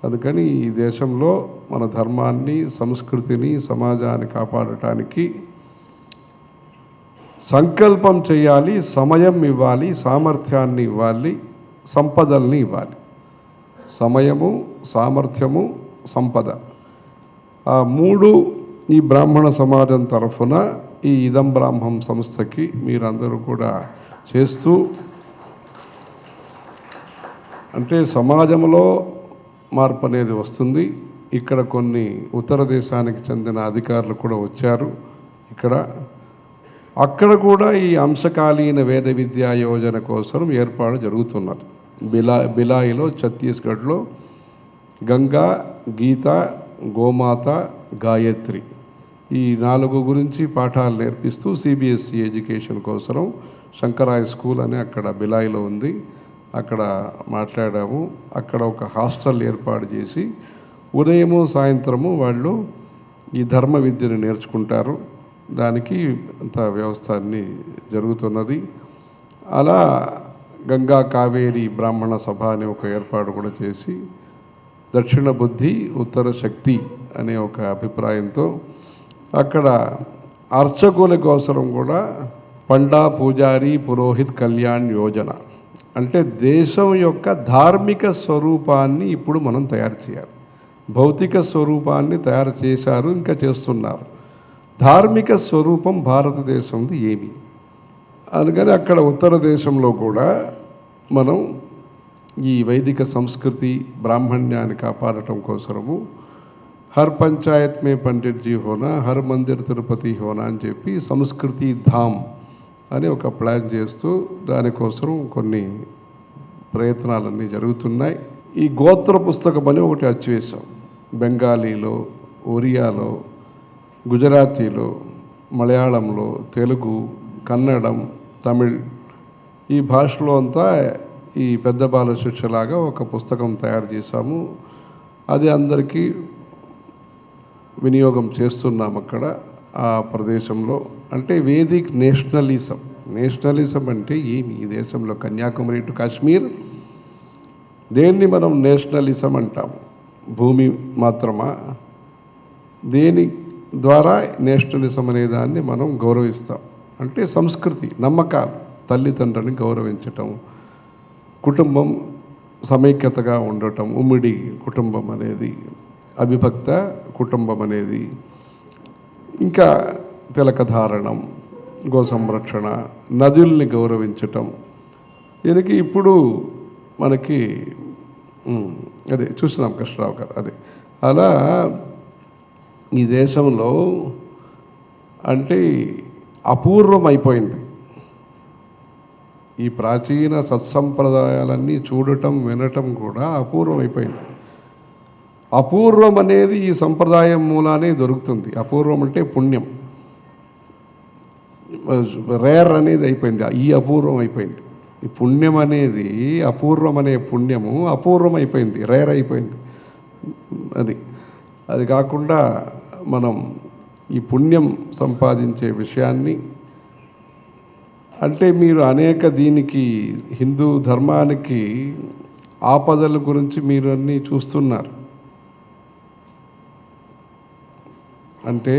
[SPEAKER 1] అందుకని ఈ దేశంలో మన ధర్మాన్ని, సంస్కృతిని, సమాజాన్ని కాపాడటానికి సంకల్పం చేయాలి, సమయం ఇవ్వాలి, సామర్థ్యాన్ని ఇవ్వాలి, సంపదల్ని ఇవ్వాలి. సమయము, సామర్థ్యము, సంపద, ఆ 3 ఈ బ్రాహ్మణ సమాజం తరఫున ఈ ఇదం బ్రాహ్మం సంస్థకి మీరందరూ కూడా చేస్తూ, అంటే సమాజంలో మార్పు అనేది వస్తుంది. ఇక్కడ కొన్ని ఉత్తర దేశానికి చెందిన అధికారులు కూడా వచ్చారు ఇక్కడ. అక్కడ కూడా ఈ అంశకాలీన వేద విద్యా యోజన కోసం ఏర్పాటు జరుగుతున్నది. బిలాయిలో, ఛత్తీస్గఢ్లో గంగా, గీత, గోమాత, గాయత్రి ఈ 4 గురించి పాఠాలు నేర్పిస్తూ సిబిఎస్ఈ ఎడ్యుకేషన్ కోసం శంకరాయ స్కూల్ అని అక్కడ బిలాయిలో ఉంది, అక్కడ మాట్లాడాము. అక్కడ ఒక హాస్టల్ ఏర్పాటు చేసి ఉదయము సాయంత్రము వాళ్ళు ఈ ధర్మ విద్యను నేర్చుకుంటారు. దానికి అంత వ్యవస్థ అన్నీ జరుగుతున్నది. అలా గంగా కావేరి బ్రాహ్మణ సభ అనే ఒక ఏర్పాటు కూడా చేసి దక్షిణ బుద్ధి ఉత్తర శక్తి అనే ఒక అభిప్రాయంతో అక్కడ అర్చకుల కోసరం కూడా పండా పూజారి పురోహిత్ కళ్యాణ్ యోజన, అంటే దేశం యొక్క ధార్మిక స్వరూపాన్ని ఇప్పుడు మనం తయారు చేయాలి. భౌతిక స్వరూపాన్ని తయారు చేశారు, ఇంకా చేస్తున్నారు. ధార్మిక స్వరూపం భారతదేశంది ఏమి? అందుకని అక్కడ ఉత్తర దేశంలో కూడా మనం ఈ వైదిక సంస్కృతి బ్రాహ్మణ్యాన్ని కాపాడటం కోసము హర్ పంచాయత్ మే పండిట్ జీ హోనా, హర్ మందిర్ తిరుపతి హోనా అని చెప్పి సంస్కృతి ధామ్ అని ఒక ప్లాన్ చేస్తూ దానికోసం కొన్ని ప్రయత్నాలన్నీ జరుగుతున్నాయి. ఈ గోత్ర పుస్తకం అని ఒకటి అచ్చివేశాం. బెంగాలీలో, ఒరియాలో, గుజరాతీలో, మలయాళంలో, తెలుగు, కన్నడం, తమిళ్ ఈ భాషలో అంతా ఈ పెద్ద బాల శిక్షలాగా ఒక పుస్తకం తయారు చేశాము. అది అందరికీ వినియోగం చేస్తున్నాం అక్కడ ఆ ప్రదేశంలో. అంటే వేదిక్ నేషనలిజం. నేషనలిజం అంటే ఏమి? ఈ దేశంలో కన్యాకుమారి టు కాశ్మీర్ దేన్ని మనం నేషనలిజం అంటాము? భూమి మాత్రమా? దేని ద్వారా నేషనలిజం అనే దాన్ని మనం గౌరవిస్తాం అంటే సంస్కృతి, నమ్మకాలు, తల్లిదండ్రులని గౌరవించటం, కుటుంబం సమైక్యతగా ఉండటం, ఉమ్మడి కుటుంబం అనేది, అవిభక్త కుటుంబం అనేది, ఇంకా తిలకధారణం, గో సంరక్షణ, నదుల్ని గౌరవించటం. దీనికి ఇప్పుడు మనకి అదే చూసినాం కృష్ణరావు గారు. అదే అలా ఈ దేశంలో అంటే అపూర్వమైపోయింది. ఈ ప్రాచీన సత్సంప్రదాయాలన్నీ చూడటం వినటం కూడా అపూర్వమైపోయింది. అపూర్వం అనేది ఈ సంప్రదాయం మూలానే దొరుకుతుంది. అపూర్వం అంటే పుణ్యం. రేర్ అనేది అయిపోయింది, ఈ అపూర్వం అయిపోయింది. ఈ పుణ్యం అనేది అపూర్వం అనే పుణ్యము అపూర్వం అయిపోయింది, రేర్ అయిపోయింది. అది కాకుండా మనం ఈ పుణ్యం సంపాదించే విషయాన్ని అంటే మీరు అనేక దీనికి హిందూ ధర్మానికి ఆపదల గురించి మీరు అన్నీ చూస్తున్నారు. అంటే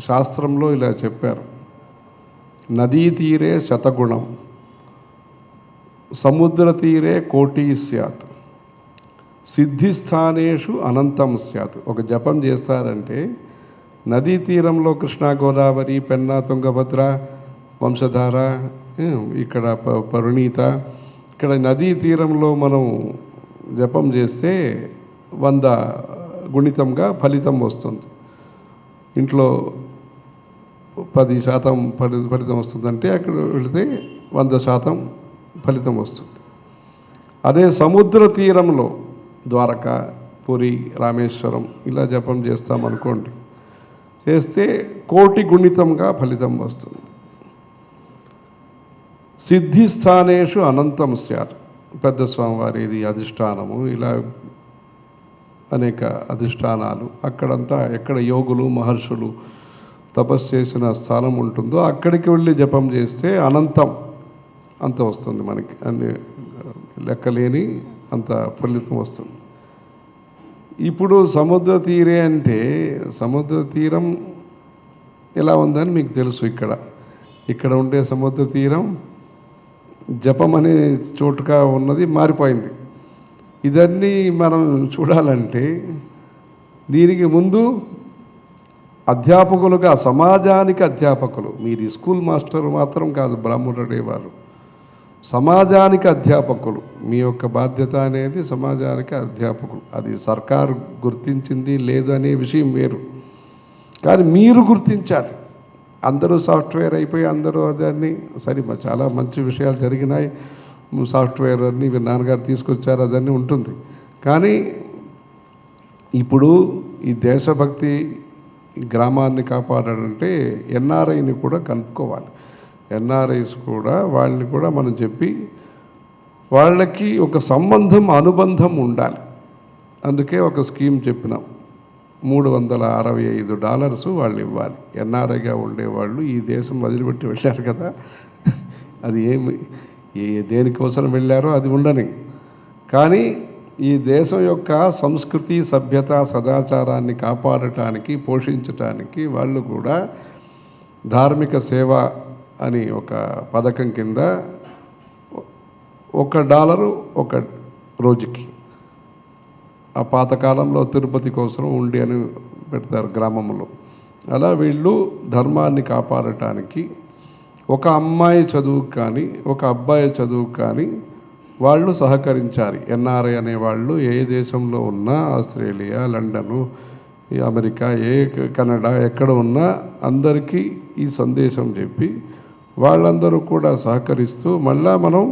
[SPEAKER 1] శాస్త్రంలో ఇలా చెప్పారు, నదీ తీరే శతగుణం, సముద్ర తీరే కోటి స్యాత్, సిద్ధిస్థానేషు అనంతం స్యాత్. ఒక జపం చేస్తారంటే నదీ తీరంలో కృష్ణా, గోదావరి, పెన్నా, తుంగభద్ర, వంశధార, ఇక్కడ పరిణీత, ఇక్కడ నదీ తీరంలో మనం జపం చేస్తే 100 గుణితంగా ఫలితం వస్తుంది. ఇంట్లో 10% ఫలితం వస్తుందంటే అక్కడ వెళితే 100% ఫలితం వస్తుంది. అదే సముద్ర తీరంలో ద్వారక, పురి, రామేశ్వరం ఇలా జపం చేస్తామనుకోండి, చేస్తే 1,000,000 గుణితంగా ఫలితం వస్తుంది. సిద్ధిస్థానేషు అనంతం స్యాత్, పెద్ద స్వామివారిది అధిష్టానము, ఇలా అనేక అధిష్టానాలు అక్కడంతా ఎక్కడ యోగులు మహర్షులు తపస్సు చేసిన స్థానం ఉంటుందో అక్కడికి వెళ్ళి జపం చేస్తే అనంతం అంత వస్తుంది. మనకి అన్ని లెక్కలేని అంత ఫలితం వస్తుంది. ఇప్పుడు సముద్ర తీరే అంటే సముద్ర తీరం ఎలా ఉందని మీకు తెలుసు. ఇక్కడ ఉండే సముద్ర తీరం జపం అనే చోటుగా ఉన్నది మారిపోయింది. ఇదన్నీ మనం చూడాలంటే దీనికి ముందు అధ్యాపకులుగా సమాజానికి అధ్యాపకులు, మీరు స్కూల్ మాస్టర్ మాత్రం కాదు బ్రాహ్మణుడేవారు, సమాజానికి అధ్యాపకులు. మీ యొక్క బాధ్యత అనేది సమాజానికి అధ్యాపకులు. అది సర్కారు గుర్తించింది లేదు అనే విషయం వేరు, కానీ మీరు గుర్తించాలి. అందరూ సాఫ్ట్వేర్ అయిపోయి అందరూ దాన్ని చాలా మంచి విషయాలు జరిగినాయి. సాఫ్ట్వేర్ అన్ని నాన్నగారు తీసుకొచ్చారు, అదన్నీ ఉంటుంది. కానీ ఇప్పుడు ఈ దేశభక్తి ఈ గ్రామాన్ని కాపాడాలంటే ఎన్ఆర్ఐని కూడా కలుపుకోవాలి. ఎన్ఆర్ఐస్ కూడా వాళ్ళని కూడా మనం చెప్పి వాళ్ళకి ఒక సంబంధం అనుబంధం ఉండాలి. అందుకే ఒక స్కీమ్ చెప్పినాం. $365 వాళ్ళు ఇవ్వాలి. ఎన్ఆర్ఐగా ఉండేవాళ్ళు ఈ దేశం వదిలిపెట్టి వెళ్ళారు కదా, అది దేనికోసం వెళ్ళారో అది ఉండని, కానీ ఈ దేశం యొక్క సంస్కృతి, సభ్యత, సదాచారాన్ని కాపాడటానికి, పోషించటానికి వాళ్ళు కూడా ధార్మిక సేవ అని ఒక పథకం కింద $1 ఒక రోజుకి, ఆ పాతకాలంలో తిరుపతి కోసం ఉండి అని పెడతారు గ్రామంలో, అలా వీళ్ళు ధర్మాన్ని కాపాడటానికి ఒక అమ్మాయి చదువుకు కానీ ఒక అబ్బాయి చదువుకు కానీ వాళ్ళు సహకరించాలి. ఎన్ఆర్ఐ అనేవాళ్ళు ఏ దేశంలో ఉన్నా, ఆస్ట్రేలియా, లండను, అమెరికా, కెనడా ఎక్కడ ఉన్నా అందరికీ ఈ సందేశం చెప్పి వాళ్ళందరూ కూడా సహకరిస్తూ మళ్ళా మనం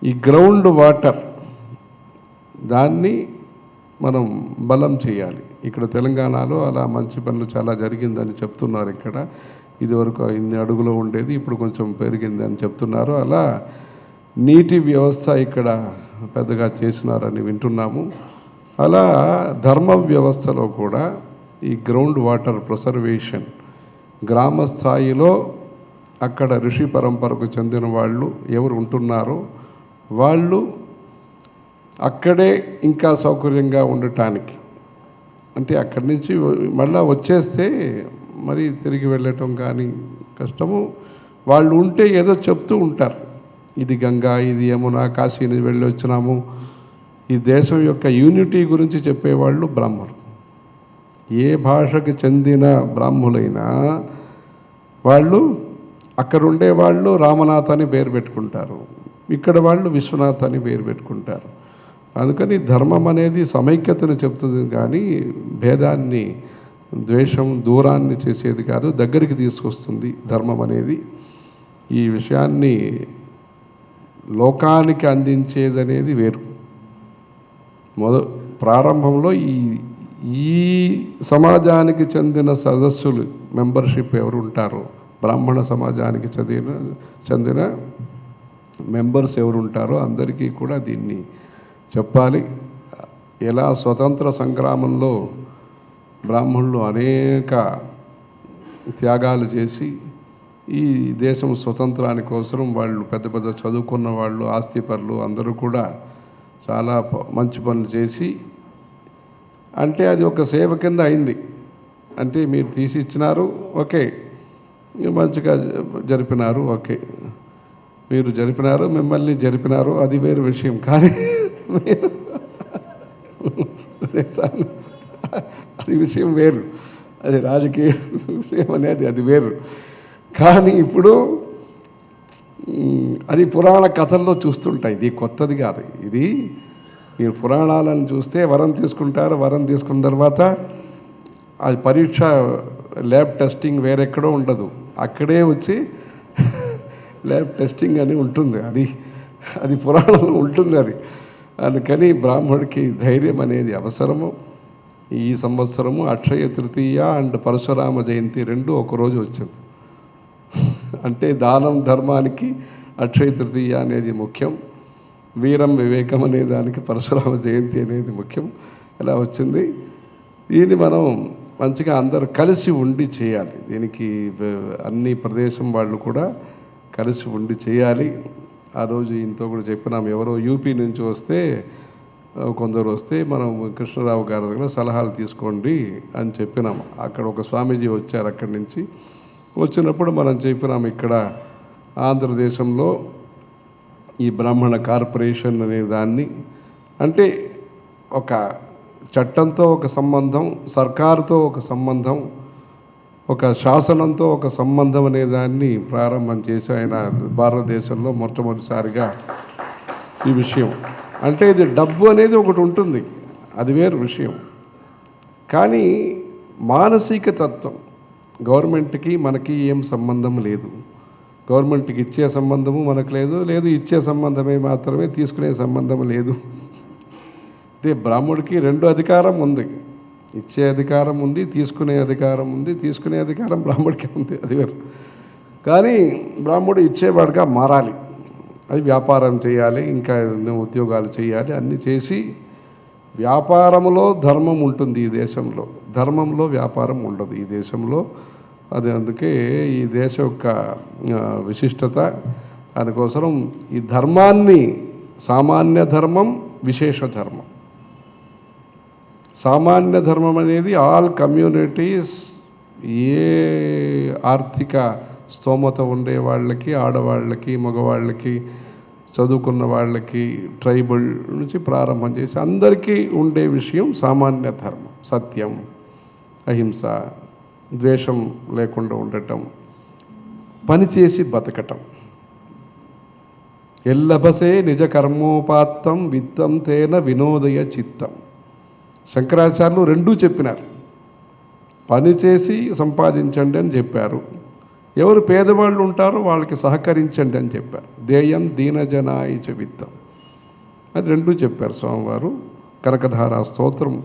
[SPEAKER 1] ఈ గ్రౌండ్ వాటర్ దాన్ని మనం బలం చేయాలి. ఇక్కడ తెలంగాణలో అలా మంచి పనులు చాలా జరిగిందని చెప్తున్నారు. ఇక్కడ ఇదివరకు ఇన్ని అడుగులో ఉండేది, ఇప్పుడు కొంచెం పెరిగింది అని చెప్తున్నారు. అలా నీటి వ్యవస్థ ఇక్కడ పెద్దగా చేసినారని వింటున్నాము. అలా ధర్మ వ్యవస్థలో కూడా ఈ గ్రౌండ్ వాటర్ ప్రిజర్వేషన్ గ్రామ స్థాయిలో అక్కడ ఋషి పరంపరకు చెందిన వాళ్ళు ఎవరు ఉంటున్నారో వాళ్ళు అక్కడే ఇంకా సౌకర్యంగా ఉండటానికి, అంటే అక్కడి నుంచి మళ్ళా వచ్చేస్తే మరి తిరిగి వెళ్ళటం కానీ కష్టము. వాళ్ళు ఉంటే ఏదో చెప్తూ ఉంటారు, ఇది గంగా, ఇది యమున, కాశీని వెళ్ళి వచ్చినాము. ఈ దేశం యొక్క యూనిటీ గురించి చెప్పేవాళ్ళు బ్రాహ్మణులు. ఏ భాషకు చెందిన బ్రాహ్మణులైనా వాళ్ళు అక్కడ ఉండేవాళ్ళు రామనాథ్ అని పేరు పెట్టుకుంటారు, ఇక్కడ వాళ్ళు విశ్వనాథ్ అని పేరు పెట్టుకుంటారు. అందుకని ధర్మం అనేది సమైక్యతను చెప్తుంది కానీ భేదాన్ని, ద్వేషం, దూరాన్ని చేసేది కాదు, దగ్గరికి తీసుకొస్తుంది ధర్మం అనేది. ఈ విషయాన్ని లోకానికి అందించేదనేది వేరు. ప్రారంభంలో ఈ సమాజానికి చెందిన సదస్సులు మెంబర్షిప్ ఎవరు ఉంటారో, బ్రాహ్మణ సమాజానికి చెందిన మెంబర్స్ ఎవరు ఉంటారో అందరికీ కూడా దీన్ని చెప్పాలి. ఎలా స్వతంత్ర సంగ్రామంలో బ్రాహ్మణులు అనేక త్యాగాలు చేసి ఈ దేశం స్వతంత్రాని కోసం వాళ్ళు పెద్ద పెద్ద చదువుకున్న వాళ్ళు, ఆస్తిపరులు అందరూ కూడా చాలా మంచి పనులు చేసి, అంటే అది ఒక సేవ కింద అయింది. అంటే మీరు తీసి ఇచ్చినారు, ఓకే, మంచిగా జరిపినారు, ఓకే, మీరు జరిపినారు, మిమ్మల్ని జరిపినారు, అది వేరు విషయం. కానీ అది విషయం వేరు, అది రాజకీయ విషయం అనేది అది వేరు. కానీ ఇప్పుడు అది పురాణ కథల్లో చూస్తుంటాయి, ఇది కొత్తది కాదు. ఇది మీరు పురాణాలను చూస్తే వరం తీసుకుంటారు, వరం తీసుకున్న తర్వాత అది పరీక్ష, ల్యాబ్ టెస్టింగ్ వేరెక్కడో ఉండదు, అక్కడే వచ్చి ల్యాబ్ టెస్టింగ్ అని ఉంటుంది. అది పురాణంలో ఉంటుంది అది. అందుకని బ్రాహ్మణుడికి ధైర్యం అనేది అవసరము. ఈ సంవత్సరము అక్షయ తృతీయ అండ్ పరశురామ జయంతి రెండు ఒకరోజు వచ్చింది. అంటే దానం ధర్మానికి అక్షయ తృతీయ అనేది ముఖ్యం, వీరం వివేకం అనే దానికి పరశురామ జయంతి అనేది ముఖ్యం. ఇలా వచ్చింది. దీన్ని మనం మంచిగా అందరూ కలిసి ఉండి చేయాలి. దీనికి అన్ని ప్రదేశం వాళ్ళు కూడా కలిసి ఉండి చేయాలి. ఆ రోజు ఇంతో కూడా చెప్పినాం, ఎవరో యూపీ నుంచి వస్తే, కొందరు వస్తే మనం కృష్ణరావు గారి దగ్గర సలహాలు తీసుకోండి అని చెప్పినాం. అక్కడ ఒక స్వామీజీ వచ్చారు అక్కడి నుంచి. వచ్చినప్పుడు మనం చెప్పినాం, ఇక్కడ ఆంధ్రదేశంలో ఈ బ్రాహ్మణ కార్పొరేషన్ అనే దాన్ని, అంటే ఒక చట్టంతో ఒక సంబంధం, సర్కారుతో ఒక సంబంధం, ఒక శాసనంతో ఒక సంబంధం అనే దాన్ని ప్రారంభం చేసి ఆయన భారతదేశంలో మొట్టమొదటిసారిగా ఈ విషయం. అంటే ఇది డబ్బు అనేది ఒకటి ఉంటుంది, అది వేరు విషయం. కానీ మానసిక తత్వం, గవర్నమెంట్కి మనకి ఏం సంబంధం లేదు. గవర్నమెంట్కి ఇచ్చే సంబంధము మనకు లేదు ఇచ్చే సంబంధమే మాత్రమే, తీసుకునే సంబంధం లేదు. అంటే బ్రాహ్మడికి రెండు అధికారం ఉంది. ఇచ్చే అధికారం ఉంది, తీసుకునే అధికారం ఉంది. తీసుకునే అధికారం బ్రాహ్మడికే ఉంది, అది వేరు. కానీ బ్రాహ్మడు ఇచ్చేవాడుగా మారాలి. అది వ్యాపారం చేయాలి, ఇంకా ఉద్యోగాలు చేయాలి, అన్నీ చేసి వ్యాపారంలో ధర్మం ఉంటుంది ఈ దేశంలో. ధర్మంలో వ్యాపారం ఉండదు ఈ దేశంలో. అది అందుకే ఈ దేశ యొక్క విశిష్టత. దానికోసం ఈ ధర్మాన్ని సామాన్య ధర్మం, విశేష ధర్మం. సామాన్య ధర్మం అనేది ఆల్ కమ్యూనిటీస్, ఏ ఆర్థిక స్తోమత ఉండే వాళ్ళకి, ఆడవాళ్ళకి, మగవాళ్ళకి, చదువుకున్న వాళ్ళకి, ట్రైబల్ నుంచి ప్రారంభం చేసి అందరికీ ఉండే విషయం సామాన్య ధర్మం. సత్యం, అహింస, ద్వేషం లేకుండా ఉండటం, పనిచేసి బతకటం. ఎల్లభసే నిజ కర్మోపాత్తం విత్తం తేన వినోదయ చిత్తం. శంకరాచార్యులు రెండూ చెప్పినారు. పనిచేసి సంపాదించండి అని చెప్పారు. ఎవరు పేదవాళ్ళు ఉంటారో వాళ్ళకి సహకరించండి అని చెప్పారు. దేయం దీనజనాయిచ విత్తం, అది రెండూ చెప్పారు స్వామివారు. కనకధారా స్తోత్రం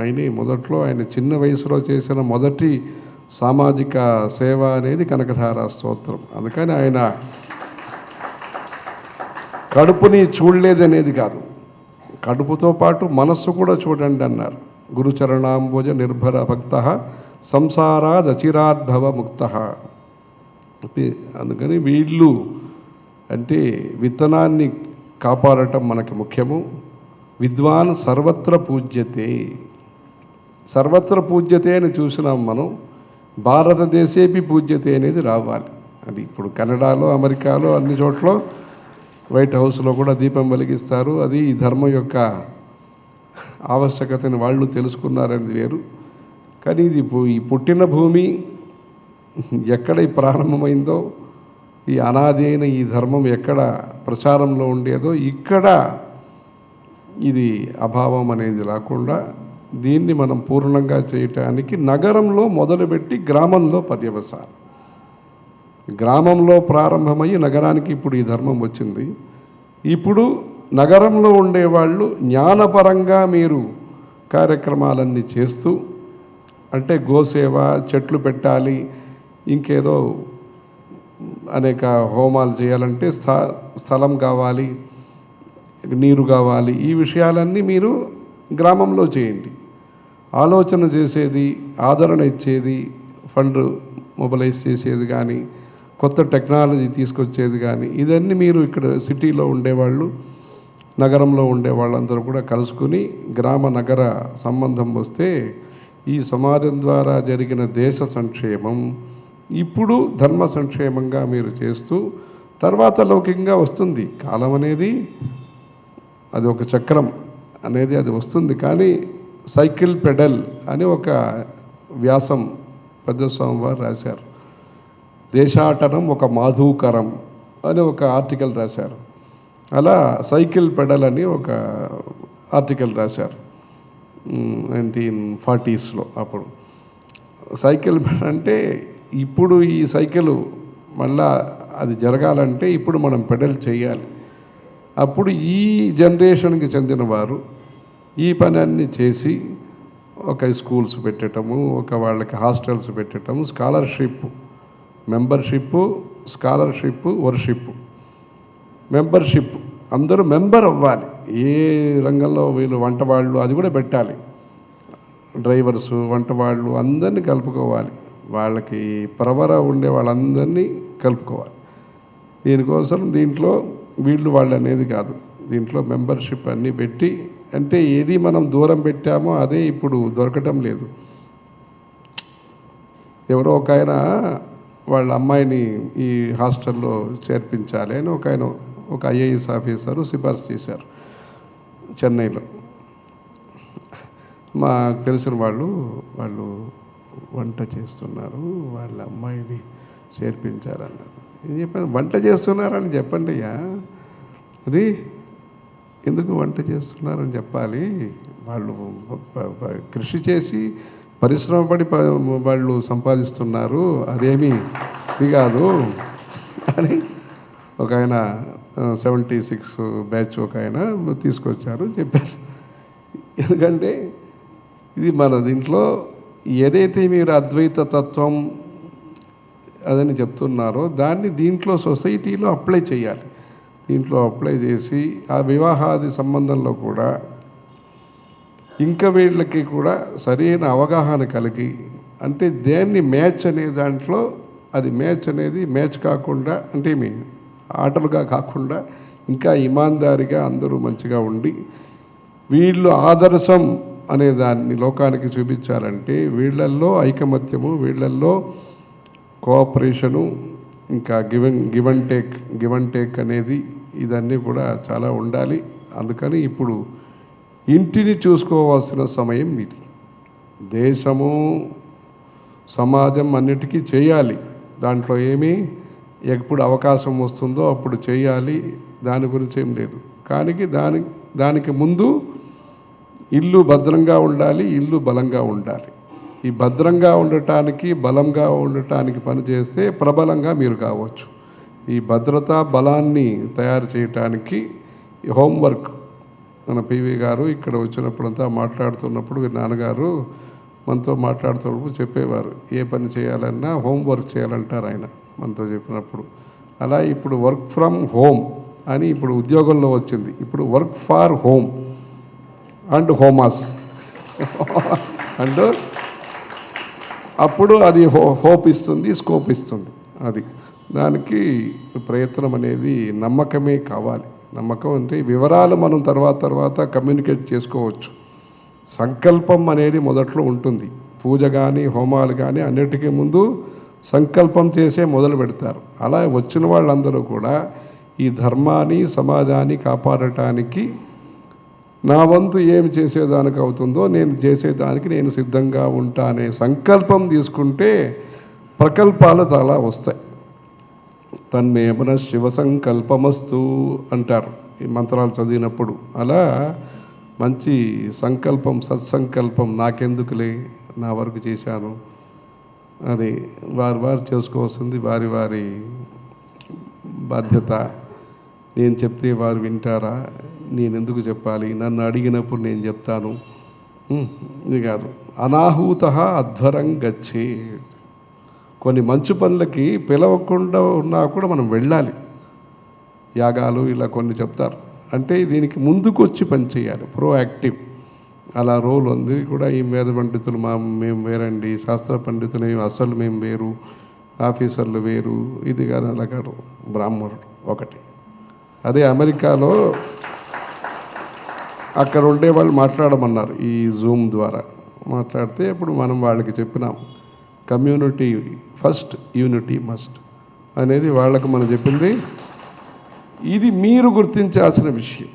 [SPEAKER 1] ఆయనే మొదట్లో, ఆయన చిన్న వయసులో చేసిన మొదటి సామాజిక సేవ అనేది కనకధారా స్తోత్రం. అందుకని ఆయన కడుపుని చూడలేదనేది కాదు, కడుపుతో పాటు మనస్సు కూడా చూడండి అన్నారు. గురుచరణాంబుజ నిర్భర భక్త సంసారాదచిరాద్భవ ముక్త. అందుకని వీళ్ళు అంటే విత్తనాన్ని కాపాడటం మనకి ముఖ్యము. విద్వాన్ సర్వత్ర పూజ్యతే. సర్వత్ర పూజ్యతే అని చూసినాం మనం. భారతదేశేపి పూజ్యతే అనేది రావాలి. అది ఇప్పుడు కెనడాలో, అమెరికాలో, అన్ని చోట్ల వైట్ హౌస్లో కూడా దీపం వెలిగిస్తారు. అది ఈ ధర్మం యొక్క ఆవశ్యకతని వాళ్ళు తెలుసుకున్నారనేది వేరు. కానీ ఇది ఈ పుట్టిన భూమి ఎక్కడ ఈ ప్రారంభమైందో, ఈ అనాది అయిన ఈ ధర్మం ఎక్కడ ప్రచారంలో ఉండేదో, ఇక్కడ ఇది అభావం అనేది రాకుండా దీన్ని మనం పూర్ణంగా చేయటానికి నగరంలో మొదలుపెట్టి గ్రామంలో పర్యవసానం. గ్రామంలో ప్రారంభమయ్యి నగరానికి ఇప్పుడు ఈ ధర్మం వచ్చింది. ఇప్పుడు నగరంలో ఉండేవాళ్ళు జ్ఞానపరంగా మీరు కార్యక్రమాలన్నీ చేస్తూ, అంటే గోసేవ, చెట్లు పెట్టాలి, ఇంకేదో అనేక హోమాలు చేయాలంటే స్థలం కావాలి, నీరు కావాలి, ఈ విషయాలన్నీ మీరు గ్రామంలో చేయండి. ఆలోచన చేసేది, ఆదరణ ఇచ్చేది, ఫండ్ మొబిలైజ్ చేసేది కానీ, కొత్త టెక్నాలజీ తీసుకొచ్చేది కానీ, ఇదన్నీ మీరు ఇక్కడ సిటీలో ఉండేవాళ్ళు, నగరంలో ఉండే వాళ్ళందరూ కూడా కలుసుకుని గ్రామ నగర సంబంధం వస్తే ఈ సమాజం ద్వారా జరిగిన దేశ సంక్షేమం ఇప్పుడు ధర్మ సంక్షేమంగా మీరు చేస్తూ తర్వాత లౌకికంగా వస్తుంది. కాలం అనేది అది ఒక చక్రం అనేది అది వస్తుంది. కానీ సైకిల్ పెడల్ అని ఒక వ్యాసం పెద్ద స్వామివారు రాశారు. దేశాటనం ఒక మాధుకరం అని ఒక ఆర్టికల్ రాశారు. అలా సైకిల్ పెడల్ అని ఒక ఆర్టికల్ రాశారు 1940s. అప్పుడు సైకిల్ అంటే ఇప్పుడు ఈ సైకిల్ మళ్ళా అది జరగాలంటే ఇప్పుడు మనం పెడల్ చేయాలి. అప్పుడు ఈ జనరేషన్కి చెందిన వారు ఈ పని అన్నీ చేసి ఒక స్కూల్స్ పెట్టడము, ఒక వాళ్ళకి హాస్టల్స్ పెట్టడము, scholarship, membership, scholarship, worship. Membership అందరూ మెంబర్ అవ్వాలి. ఏ రంగంలో వీళ్ళు వంటవాళ్ళు అది కూడా పెట్టాలి. డ్రైవర్సు, వంటవాళ్ళు అందరినీ కలుపుకోవాలి. వాళ్ళకి ప్రవర ఉండే వాళ్ళందరినీ కలుపుకోవాలి. దీనికోసం దీంట్లో వీళ్ళు వాళ్ళు అనేది కాదు, దీంట్లో మెంబర్షిప్ అన్నీ పెట్టి, అంటే ఏది మనం దూరం పెట్టామో అదే ఇప్పుడు దొరకటం లేదు. ఎవరో ఒక ఆయన వాళ్ళ అమ్మాయిని ఈ హాస్టల్లో చేర్పించాలి అని ఒక ఐఏఎస్ ఆఫీసరు సిఫార్సు చేశారు చెన్నైలో. మాకు తెలిసిన వాళ్ళు వంట చేస్తున్నారు, వాళ్ళ అమ్మాయిని చేర్పించారన్నారు. ఏం చెప్పాను, వంట చేస్తున్నారని చెప్పండి అయ్యా, అది ఎందుకు వంట చేస్తున్నారని చెప్పాలి. వాళ్ళు కృషి చేసి పరిశ్రమపడి వాళ్ళు సంపాదిస్తున్నారు, అదేమీ ఇది కాదు అని ఒక ఆయన 76 బ్యాచ్ ఒక ఆయన తీసుకొచ్చారు, చెప్పారు. ఎందుకంటే ఇది మన దీంట్లో ఏదైతే మీరు అద్వైత తత్వం అదని చెప్తున్నారో దాన్ని దీంట్లో సొసైటీలో అప్లై చేయాలి. దీంట్లో అప్లై చేసి ఆ వివాహాది సంబంధంలో కూడా ఇంకా వీళ్ళకి కూడా సరైన అవగాహన కలిగి, అంటే దేన్ని మ్యాచ్ అనే దాంట్లో అది మ్యాచ్ అనేది మ్యాచ్ కాకుండా, అంటే మీ ఆటలుగా కాకుండా ఇంకా ఇమాందారిగా అందరూ మంచిగా ఉండి వీళ్ళు ఆదర్శం అనే దాన్ని లోకానికి చూపించాలంటే వీళ్ళల్లో ఐకమత్యము, వీళ్ళల్లో కోఆపరేషను, ఇంకా గివ్ అండ్ టేక్ అనేది ఇదన్నీ కూడా చాలా ఉండాలి. అందుకని ఇప్పుడు ఇంటిని చూసుకోవాల్సిన సమయం ఇది. దేశము సమాజం అన్నిటికీ చేయాలి, దాంట్లో ఏమీ ఎప్పుడు అవకాశం వస్తుందో అప్పుడు చేయాలి, దాని గురించి ఏం లేదు. కానీ దానికి ముందు ఇల్లు భద్రంగా ఉండాలి, ఇల్లు బలంగా ఉండాలి. ఈ భద్రంగా ఉండటానికి బలంగా ఉండటానికి పనిచేస్తే ప్రబలంగా మీరు కావచ్చు. ఈ భద్రతా బలాన్ని తయారు చేయటానికి హోంవర్క్ మన పివి గారు ఇక్కడ వచ్చినప్పుడంతా మాట్లాడుతున్నప్పుడు నాన్నగారు మనతో మాట్లాడుతున్నప్పుడు చెప్పేవారు, ఏ పని చేయాలన్నా హోంవర్క్ చేయాలంటారు ఆయన మనతో చెప్పినప్పుడు. అలా ఇప్పుడు వర్క్ ఫ్రమ్ హోమ్ అని ఇప్పుడు ఉద్యోగంలో వచ్చింది. ఇప్పుడు work from home and homes and అప్పుడు అది హోప్ ఇస్తుంది, స్కోప్ ఇస్తుంది. అది దానికి ప్రయత్నం అనేది నమ్మకమే కావాలి. నమ్మకం అంటే వివరాలు మనం తర్వాత కమ్యూనికేట్ చేసుకోవచ్చు. సంకల్పం అనేది మొదట్లో ఉంటుంది. పూజ కానీ హోమాలు కానీ అన్నిటికీ ముందు సంకల్పం చేసే మొదలు పెడతారు. అలా వచ్చిన వాళ్ళందరూ కూడా ఈ ధర్మాన్ని సమాజాన్ని కాపాడటానికి నా వంతు ఏమి చేసేదానికి అవుతుందో నేను చేసేదానికి నేను సిద్ధంగా ఉంటా అనే సంకల్పం తీసుకుంటే ప్రకల్పాలు చాలా వస్తాయి. తన్మేమన శివ సంకల్పమస్తు అంటారు ఈ మంత్రాలు చదివినప్పుడు. అలా మంచి సంకల్పం, సత్సంకల్పం, నాకెందుకులే, నా వరకు చేశాను, అది వారు చేసుకోవాల్సింది వారి బాధ్యత. నేను చెప్తే వారు వింటారా, నేను ఎందుకు చెప్పాలి, నన్ను అడిగినప్పుడు నేను చెప్తాను, ఇది కాదు. అనాహూత అధ్వరం గచ్చే. కొన్ని మంచి పనులకి పిలవకుండా ఉన్నా కూడా మనం వెళ్ళాలి. యాగాలు ఇలా కొన్ని చెప్తారు, అంటే దీనికి ముందుకు వచ్చి పని చేయాలి, ప్రోయాక్టివ్. అలా రోల్ ఉంది కూడా. ఈ వేద పండితులు మేము వేరండి, శాస్త్ర పండితులు అసలు మేము వేరు, ఆఫీసర్లు వేరు, ఇది కాదు అలా కాదు. బ్రాహ్మణుడు ఒకటి. అదే అమెరికాలో అక్కడ ఉండే వాళ్ళు మాట్లాడమన్నారు ఈ జూమ్ ద్వారా. మాట్లాడితే ఇప్పుడు మనం వాళ్ళకి చెప్పినాం, కమ్యూనిటీ ఫస్ట్, యూనిటీ మస్ట్ అనేది వాళ్ళకు మనం చెప్పింది. ఇది మీరు గుర్తించాల్సిన విషయం.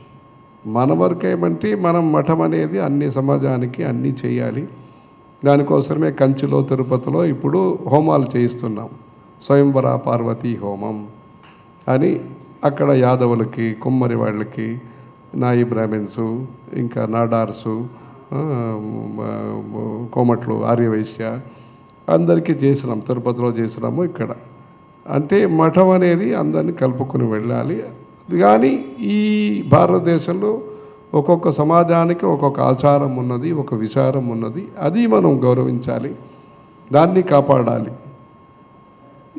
[SPEAKER 1] మన వరకు ఏమంటే మనం మఠం అనేది అన్ని సమాజానికి అన్నీ చేయాలి. దానికోసమే కంచిలో, తిరుపతిలో ఇప్పుడు హోమాలు చేయిస్తున్నాం. స్వయంవర పార్వతీ హోమం అని అక్కడ యాదవులకి, కుమ్మరి వాళ్ళకి, నాయి బ్రాహ్మిన్సు, ఇంకా నాడార్సు, కోమట్లు, ఆర్యవైశ్య అందరికీ చేసినాం. తిరుపతిలో చేసినాము. ఇక్కడ అంటే మఠం అనేది అందరినీ కలుపుకొని వెళ్ళాలి. కానీ ఈ భారతదేశంలో ఒక్కొక్క సమాజానికి ఒక్కొక్క ఆచారం ఉన్నది, ఒక విచారం ఉన్నది. అది మనం గౌరవించాలి, దాన్ని కాపాడాలి,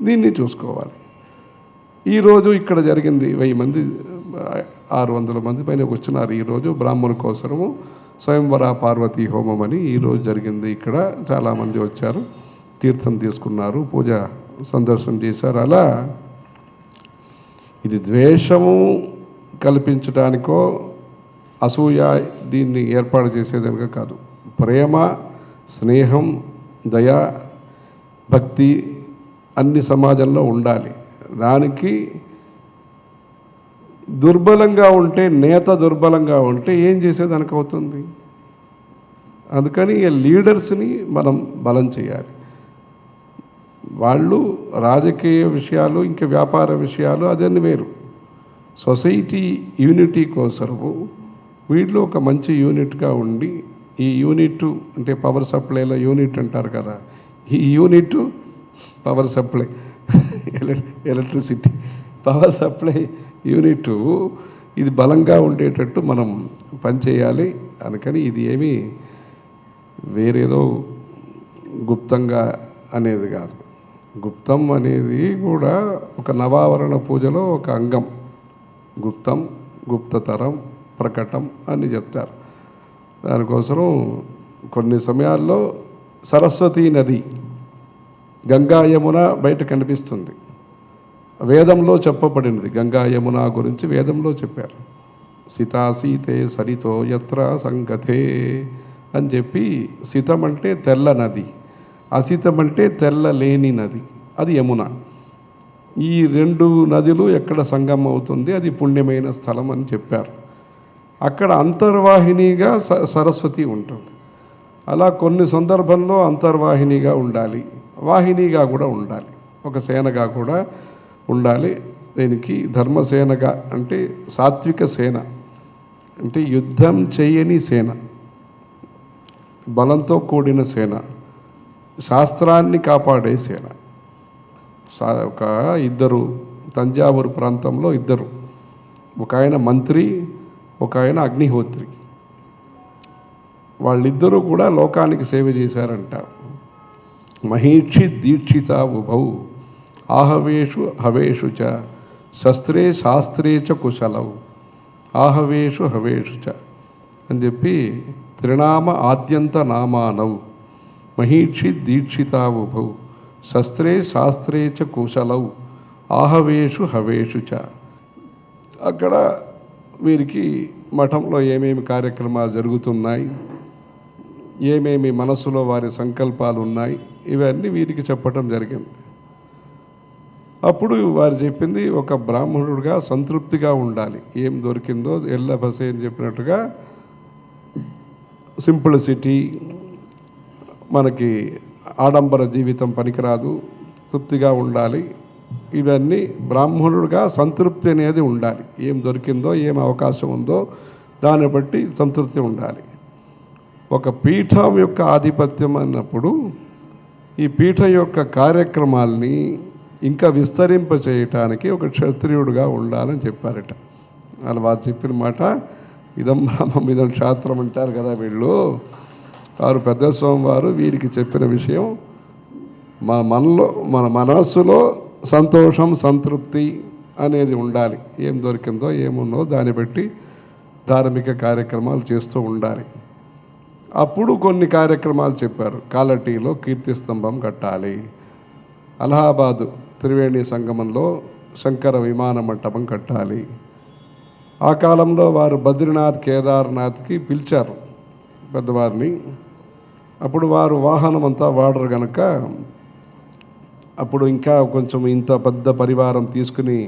[SPEAKER 1] దీన్ని చూసుకోవాలి. ఈరోజు ఇక్కడ జరిగింది 1000 మంది, 600 మంది పైన వచ్చినారు ఈరోజు బ్రాహ్మణుల కోసము స్వయంవర పార్వతీ హోమం అని ఈరోజు జరిగింది. ఇక్కడ చాలామంది వచ్చారు, తీర్థం తీసుకున్నారు, పూజ సందర్శనం చేశారు. అలా ఇది ద్వేషము కల్పించడానికో అసూయ దీన్ని ఏర్పాటు చేసేదానికో కాదు. ప్రేమ, స్నేహం, దయ, భక్తి అన్ని సమాజంలో ఉండాలి. దానికి దుర్బలంగా ఉంటే, నేత దుర్బలంగా ఉంటే ఏం చేసేదానికి అవుతుంది? అందుకని లీడర్స్ని మనం బలం చేయాలి. వాళ్ళు రాజకీయ విషయాలు, ఇంకా వ్యాపార విషయాలు అదన్నీ వేరు. సొసైటీ యూనిటీ కోసము వీళ్ళు ఒక మంచి యూనిట్గా ఉండి, ఈ యూనిట్ అంటే పవర్ సప్లైలో యూనిట్ అంటారు కదా, ఈ unit power supply, electricity power supply unit, ఇది బలంగా ఉండేటట్టు మనం పనిచేయాలి. అందుకని ఇది ఏమీ వేరేదో గుప్తంగా అనేది కాదు. గుప్తం అనేది కూడా ఒక నవావరణ పూజలో ఒక అంగం. గుప్తం, గుప్తతరం, ప్రకటం అని చెప్తారు. దానికోసం కొన్ని సమయాల్లో సరస్వతీ నది, గంగా యమున బయట కనిపిస్తుంది. వేదంలో చెప్పబడినది గంగా యమున గురించి వేదంలో చెప్పారు. సితాసీతే సరితో యత్ర సంగతే అని చెప్పి, సితం అంటే తెల్ల నది, అసితం అంటే తెల్ల లేని నది, అది యమున. ఈ రెండు నదులు ఎక్కడ సంగమం అవుతుంది అది పుణ్యమైన స్థలం అని చెప్పారు. అక్కడ అంతర్వాహినిగా సరస్వతి ఉంటుంది. అలా కొన్ని సందర్భంలో అంతర్వాహినిగా ఉండాలి, వాహినిగా కూడా ఉండాలి, ఒక సేనగా కూడా ఉండాలి. దీనికి ధర్మసేనగా అంటే సాత్విక సేన, అంటే యుద్ధం చేయని సేన, బలంతో కూడిన సేన, శాస్త్రాన్ని కాపాడే సేన. ఒక ఇద్దరు తంజావూరు ప్రాంతంలో ఇద్దరు, ఒక ఆయన మంత్రి, ఒక ఆయన అగ్నిహోత్రి, వాళ్ళిద్దరూ కూడా లోకానికి సేవ చేశారంట. మహీక్షి దీక్షిత ఉభౌ ఆహవేషు హవేషు చ శస్త్రే శాస్త్రే చ కుశలౌ ఆహవేషు హవేషు చ అని చెప్పి త్రినామ ఆద్యంత నామానౌ మహీక్షి దీక్షిత ఉభౌ శస్త్రే శాస్త్రే చ కుశలౌ ఆహవేషు హవేషు చ. అక్కడ వీరికి మఠంలో ఏమేమి కార్యక్రమాలు జరుగుతున్నాయి, ఏమేమి మనస్సులో వారి సంకల్పాలు ఉన్నాయి, ఇవన్నీ వీరికి చెప్పటం జరిగింది. అప్పుడు వారు చెప్పింది, ఒక బ్రాహ్మణుడిగా సంతృప్తిగా ఉండాలి, ఏం దొరికిందో ఎల్లబసే అని చెప్పినట్టుగా సింప్లిసిటీ, మనకి ఆడంబర జీవితం పనికిరాదు, తృప్తిగా ఉండాలి. ఇవన్నీ బ్రాహ్మణుడిగా సంతృప్తి అనేది ఉండాలి. ఏం దొరికిందో, ఏం అవకాశం ఉందో దాన్ని బట్టి సంతృప్తి ఉండాలి. ఒక పీఠం యొక్క ఆధిపత్యం అన్నప్పుడు ఈ పీఠం యొక్క కార్యక్రమాల్ని ఇంకా విస్తరింప చేయటానికి ఒక క్షత్రియుడిగా ఉండాలని చెప్పారట. వాళ్ళు వారు చెప్పిన మాట ఇదం బ్రహ్మం ఇదం శాస్త్రం అంటారు కదా వీళ్ళు. వారు పెద్ద స్వామి వారు వీరికి చెప్పిన విషయం, మన మనస్సులో సంతోషం, సంతృప్తి అనేది ఉండాలి. ఏం దొరికిందో ఏముందో దాన్ని బట్టి ధార్మిక కార్యక్రమాలు చేస్తూ ఉండాలి. అప్పుడు కొన్ని కార్యక్రమాలు చెప్పారు. కాలటీలో కీర్తిస్తంభం కట్టాలి, అలహాబాదు త్రివేణి సంగమంలో శంకర విమాన మంటపం కట్టాలి. ఆ కాలంలో వారు బద్రీనాథ్, కేదార్నాథ్కి పిలిచారు పెద్దవారిని. అప్పుడు వారు వాహనం అంతా వాడరు కనుక అప్పుడు ఇంకా కొంచెం ఇంత పెద్ద పరివారం తీసుకుని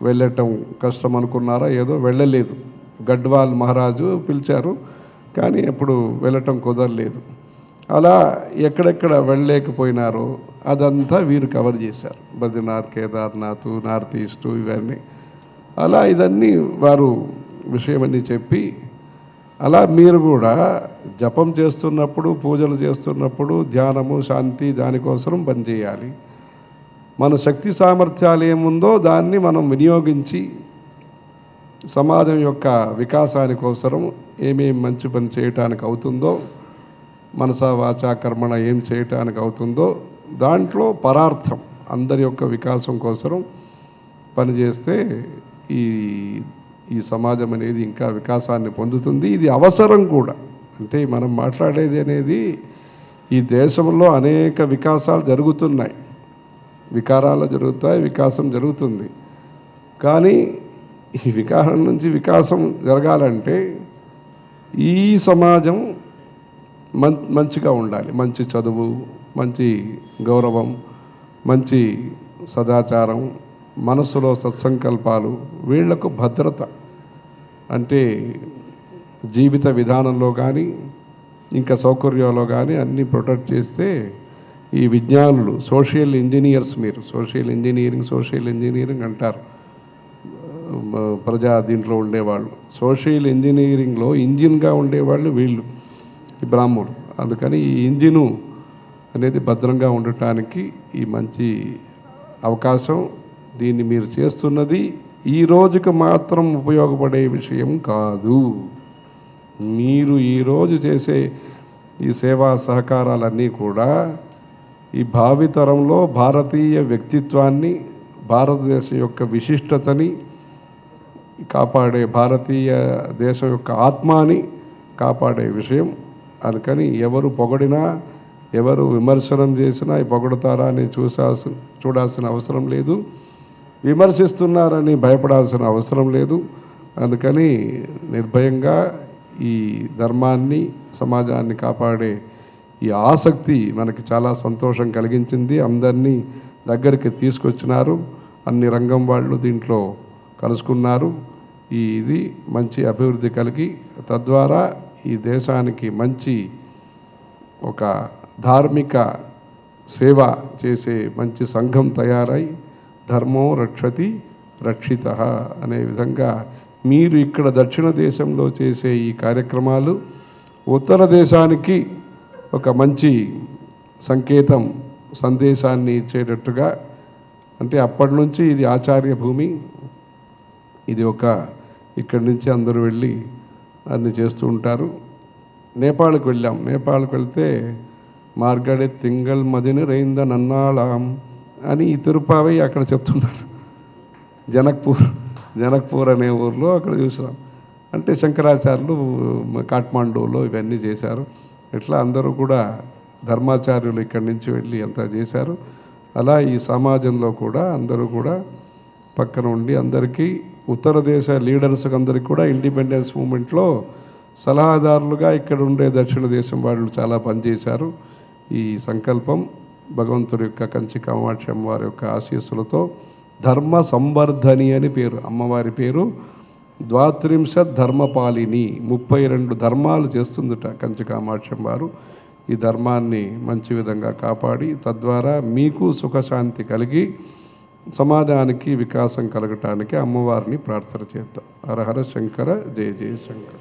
[SPEAKER 1] వెళ్ళటం కష్టం అనుకున్నారా ఏదో, వెళ్ళలేదు. గడ్వాల్ మహారాజు పిలిచారు కానీ అప్పుడు వెళ్ళటం కుదరలేదు. అలా ఎక్కడెక్కడ వెళ్ళలేకపోయినారో అదంతా వీరు కవర్ చేశారు. బద్రీనాథ్, కేదార్నాథ్, నార్త్ ఈస్ట్ ఇవన్నీ. అలా ఇదన్నీ వారు విషయమని చెప్పి, అలా మీరు కూడా జపం చేస్తున్నప్పుడు, పూజలు చేస్తున్నప్పుడు ధ్యానము, శాంతి దానికోసం పనిచేయాలి. మన శక్తి సామర్థ్యాలు ఏముందో దాన్ని మనం వినియోగించి సమాజం యొక్క వికాసానికోసం ఏమేమి మంచి పని చేయటానికి అవుతుందో, మనసా వాచా కర్మణ ఏం చేయటానికి అవుతుందో దాంట్లో పరార్థం అందరి యొక్క వికాసం కోసం పనిచేస్తే ఈ సమాజం అనేది ఇంకా వికాసాన్ని పొందుతుంది. ఇది అవసరం కూడా. అంటే మనం మాట్లాడేది అనేది ఈ దేశంలో అనేక వికాసాలు జరుగుతున్నాయి, వికారాలు జరుగుతాయి, వికాసం జరుగుతుంది. కానీ ఈ వికారం నుంచి వికాసం జరగాలంటే ఈ సమాజం మంచిగా ఉండాలి. మంచి చదువు, మంచి గౌరవం, మంచి సదాచారం, మనసులో సత్సంకల్పాలు, వీళ్లకు భద్రత. అంటే జీవిత విధానంలో కానీ ఇంకా సౌకర్యాల్లో కానీ అన్నీ ప్రొటెక్ట్ చేస్తే ఈ విజ్ఞానులు, సోషల్ ఇంజనీర్స్, మీరు సోషల్ ఇంజనీరింగ్ అంటారు ప్రజా దీంట్లో ఉండేవాళ్ళు. సోషల్ ఇంజనీరింగ్లో ఇంజిన్గా ఉండేవాళ్ళు వీళ్ళు, ఈ బ్రాహ్మణులు. అందుకని ఈ ఇంజిను అనేది భద్రంగా ఉండటానికి ఈ మంచి అవకాశం. దీన్ని మీరు చేస్తున్నది ఈ రోజుకి మాత్రం ఉపయోగపడే విషయం కాదు. మీరు ఈరోజు చేసే ఈ సేవా సహకారాలన్నీ కూడా ఈ భావితరంలో భారతీయ వ్యక్తిత్వాన్ని, భారతదేశం యొక్క విశిష్టతని కాపాడే, భారతీయ దేశం యొక్క ఆత్మాని కాపాడే విషయం. అందుకని ఎవరు పొగడినా, ఎవరు విమర్శనం చేసినా పొగడతారా అని చూడాల్సిన అవసరం లేదు, విమర్శిస్తున్నారని భయపడాల్సిన అవసరం లేదు. అందుకని నిర్భయంగా ఈ ధర్మాన్ని, సమాజాన్ని కాపాడే ఈ ఆసక్తి మనకి చాలా సంతోషం కలిగించింది. అందరినీ దగ్గరికి తీసుకొచ్చినారు, అన్ని రంగం వాళ్ళు దీంట్లో కలుసుకున్నారు. ఇది మంచి అభివృద్ధి కలిగి తద్వారా ఈ దేశానికి మంచి ఒక ధార్మిక సేవ చేసే మంచి సంఘం తయారై ధర్మో రక్షతి రక్షితః అనే విధంగా మీరు ఇక్కడ దక్షిణ దేశంలో చేసే ఈ కార్యక్రమాలు ఉత్తర దేశానికి ఒక మంచి సంకేతం, సందేశాన్ని ఇచ్చేటట్టుగా, అంటే అప్పటి నుంచి ఇది ఆచార్య భూమి, ఇది ఒక ఇక్కడి నుంచి అందరూ వెళ్ళి అన్ని చేస్తూ ఉంటారు. నేపాల్కి వెళ్ళాం. నేపాల్కి వెళ్తే మార్గడే తింగల్ మదిని రైంద నన్నాళం అని ఈ తిరుపావై అక్కడ చెప్తున్నారు. జనక్పూర్ అనే ఊర్లో అక్కడ చూసినాం. అంటే శంకరాచార్యులు కాఠ్మాండూలో ఇవన్నీ చేశారు. ఇట్లా అందరూ కూడా ధర్మాచార్యులు ఇక్కడి నుంచి వెళ్ళి అంతా చేశారు. అలా ఈ సమాజంలో కూడా అందరూ కూడా పక్కన ఉండి అందరికీ ఉత్తర దేశ లీడర్స్ అందరికీ కూడా ఇండిపెండెన్స్ మూమెంట్లో సలహాదారులుగా ఇక్కడ ఉండే దక్షిణ దేశం వాళ్ళు చాలా పనిచేశారు. ఈ సంకల్పం భగవంతుడి యొక్క కంచి కామాక్షి అమ్మవారి యొక్క ఆశీస్సులతో ధర్మ సంవర్ధని అని పేరు, అమ్మవారి పేరు. 32 ధర్మపాలిని, 32 ధర్మాలు చేస్తుందట కంచి కామాక్షి అమ్మవారు. ఈ ధర్మాన్ని మంచి విధంగా కాపాడి తద్వారా మీకు సుఖశాంతి కలిగి సమాజానికి వికాసం కలగటానికి అమ్మవారిని ప్రార్థన చేద్దాం. హర హర శంకర, జయ జయ శంకర.